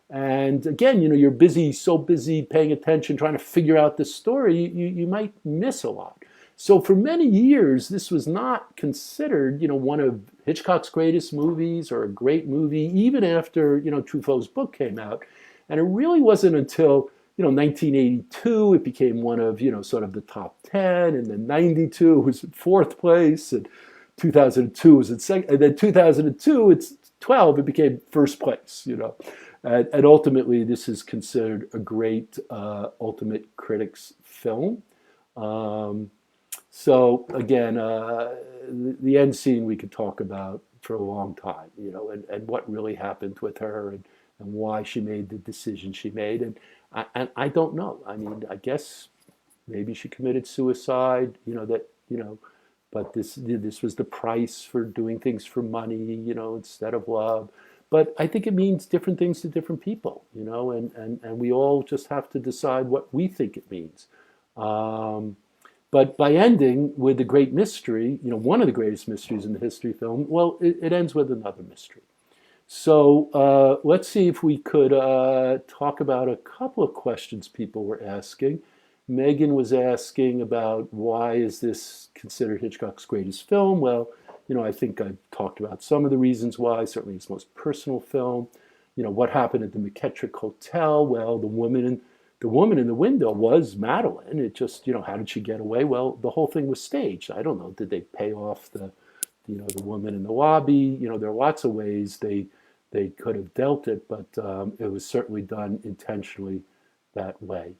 A: And again, you're so busy paying attention, trying to figure out this story, you might miss a lot. So for many years, this was not considered, one of Hitchcock's greatest movies or a great movie, even after, Truffaut's book came out. And it really wasn't until, 1982, it became one of, sort of the top 10, and then 92 was in fourth place, and 2002 was in second, and then 2002, it's 12, it became first place, And ultimately, this is considered a great ultimate critics film. So again, the end scene we could talk about for a long time, and what really happened with her, and why she made the decision she made. And I don't know. I mean, I guess maybe she committed suicide, but this was the price for doing things for money, instead of love. But I think it means different things to different people, and we all just have to decide what we think it means. But by ending with the great mystery, one of the greatest mysteries in the history of film, well, it ends with another mystery. So let's see if we could talk about a couple of questions people were asking. Megan was asking about why is this considered Hitchcock's greatest film? Well, I think I've talked about some of the reasons why. Certainly his most personal film. What happened at the McKettrick Hotel? Well, the woman in the window was Madeline. It just, how did she get away? Well, the whole thing was staged. I don't know. Did they pay off the woman in the lobby? There are lots of ways they could have dealt it, but it was certainly done intentionally that way.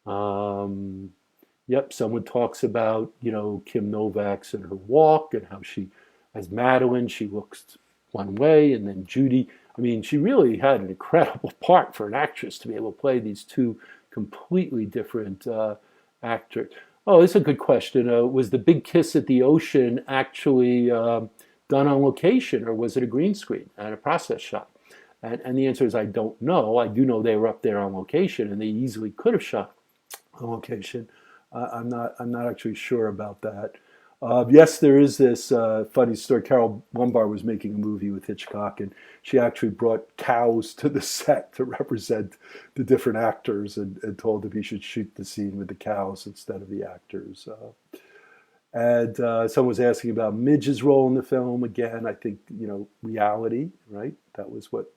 A: Um, yep, someone talks about, Kim Novak's and her walk and how she, as Madeline, she looks one way, and then Judy. I mean, she really had an incredible part for an actress to be able to play these two completely different actors. Oh, this is a good question. Was the big kiss at the ocean actually done on location, or was it a green screen and a process shot? And the answer is I don't know. I do know they were up there on location, and they easily could have shot on location. I'm not actually sure about that. Yes, there is this funny story. Carol Lombard was making a movie with Hitchcock, and she actually brought cows to the set to represent the different actors, and told him he should shoot the scene with the cows instead of the actors. And someone was asking about Midge's role in the film. Again, I think reality, right? That's what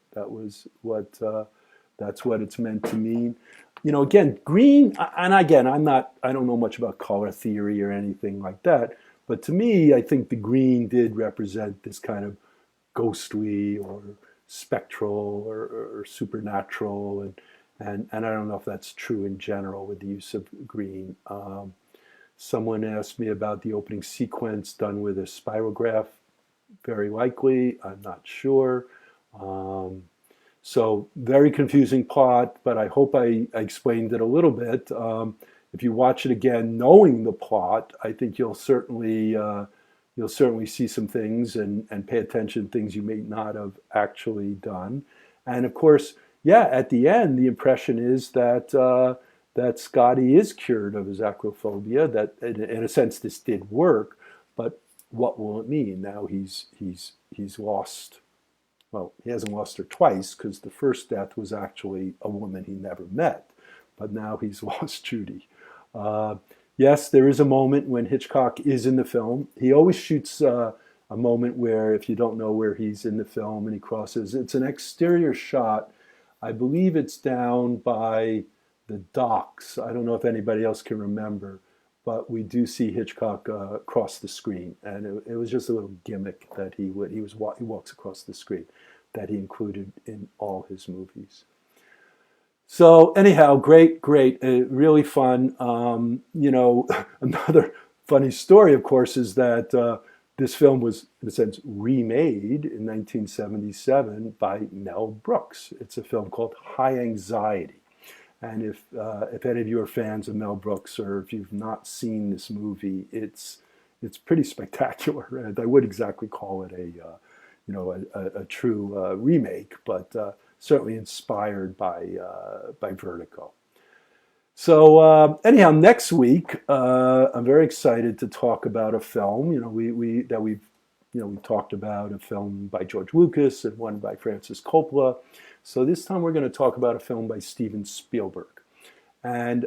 A: it's meant to mean. Again, green, and again, I don't know much about color theory or anything like that, but to me, I think the green did represent this kind of ghostly or spectral or supernatural, and I don't know if that's true in general with the use of green. Someone asked me about the opening sequence done with a spirograph. Very likely, I'm not sure. So very confusing plot, but I hope I explained it a little bit. If you watch it again, knowing the plot, I think you'll certainly see some things and pay attention to things you may not have actually done. And of course, yeah, at the end, the impression is that Scotty is cured of his acrophobia. That in a sense this did work, but what will it mean? Now he's lost. Well, he hasn't lost her twice, because the first death was actually a woman he never met, but now he's lost Judy. Yes, there is a moment when Hitchcock is in the film. He always shoots a moment where, if you don't know where he's in the film and he crosses, it's an exterior shot. I believe it's down by the docks. I don't know if anybody else can remember, but we do see Hitchcock cross the screen, and it was just a little gimmick that he walks across the screen that he included in all his movies. So anyhow, great, really fun. Another funny story, of course, is that this film was, in a sense, remade in 1977 by Mel Brooks. It's a film called High Anxiety. And if any of you are fans of Mel Brooks, or if you've not seen this movie, it's pretty spectacular. And I wouldn't exactly call it a true remake, but certainly inspired by Vertigo. So anyhow, next week I'm very excited to talk about a film. We've talked about a film by George Lucas and one by Francis Coppola. So this time we're going to talk about a film by Steven Spielberg. And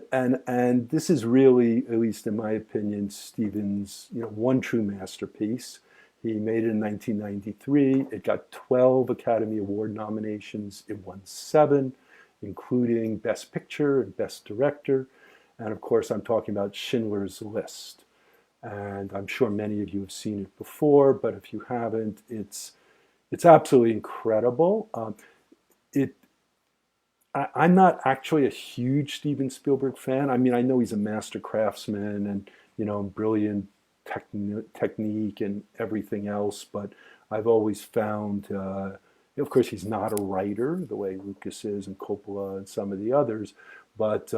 A: this is really, at least in my opinion, Steven's one true masterpiece. He made it in 1993. It got 12 Academy Award nominations. It won 7, including Best Picture and Best Director. And of course, I'm talking about Schindler's List. And I'm sure many of you have seen it before, but if you haven't, it's absolutely incredible. I'm not actually a huge Steven Spielberg fan. I mean, I know he's a master craftsman and brilliant technique and everything else, but I've always found, of course, he's not a writer the way Lucas is and Coppola and some of the others, but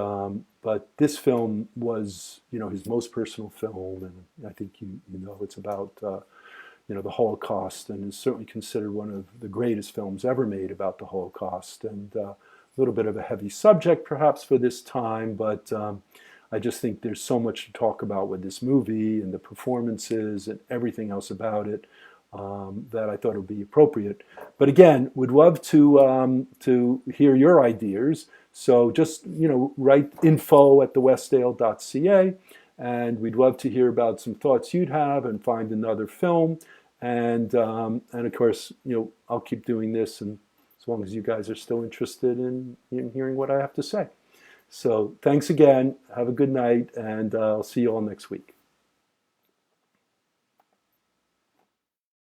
A: this film was his most personal film, and I think it's about the Holocaust, and is certainly considered one of the greatest films ever made about the Holocaust, and a little bit of a heavy subject perhaps for this time, but I just think there's so much to talk about with this movie and the performances and everything else about it that I thought it would be appropriate. But again, would love to hear your ideas. So just write info@thewestdale.ca, and we'd love to hear about some thoughts you'd have and find another film. And of course, I'll keep doing this, and as long as you guys are still interested in hearing what I have to say. So thanks again. Have a good night, and I'll see you all next week.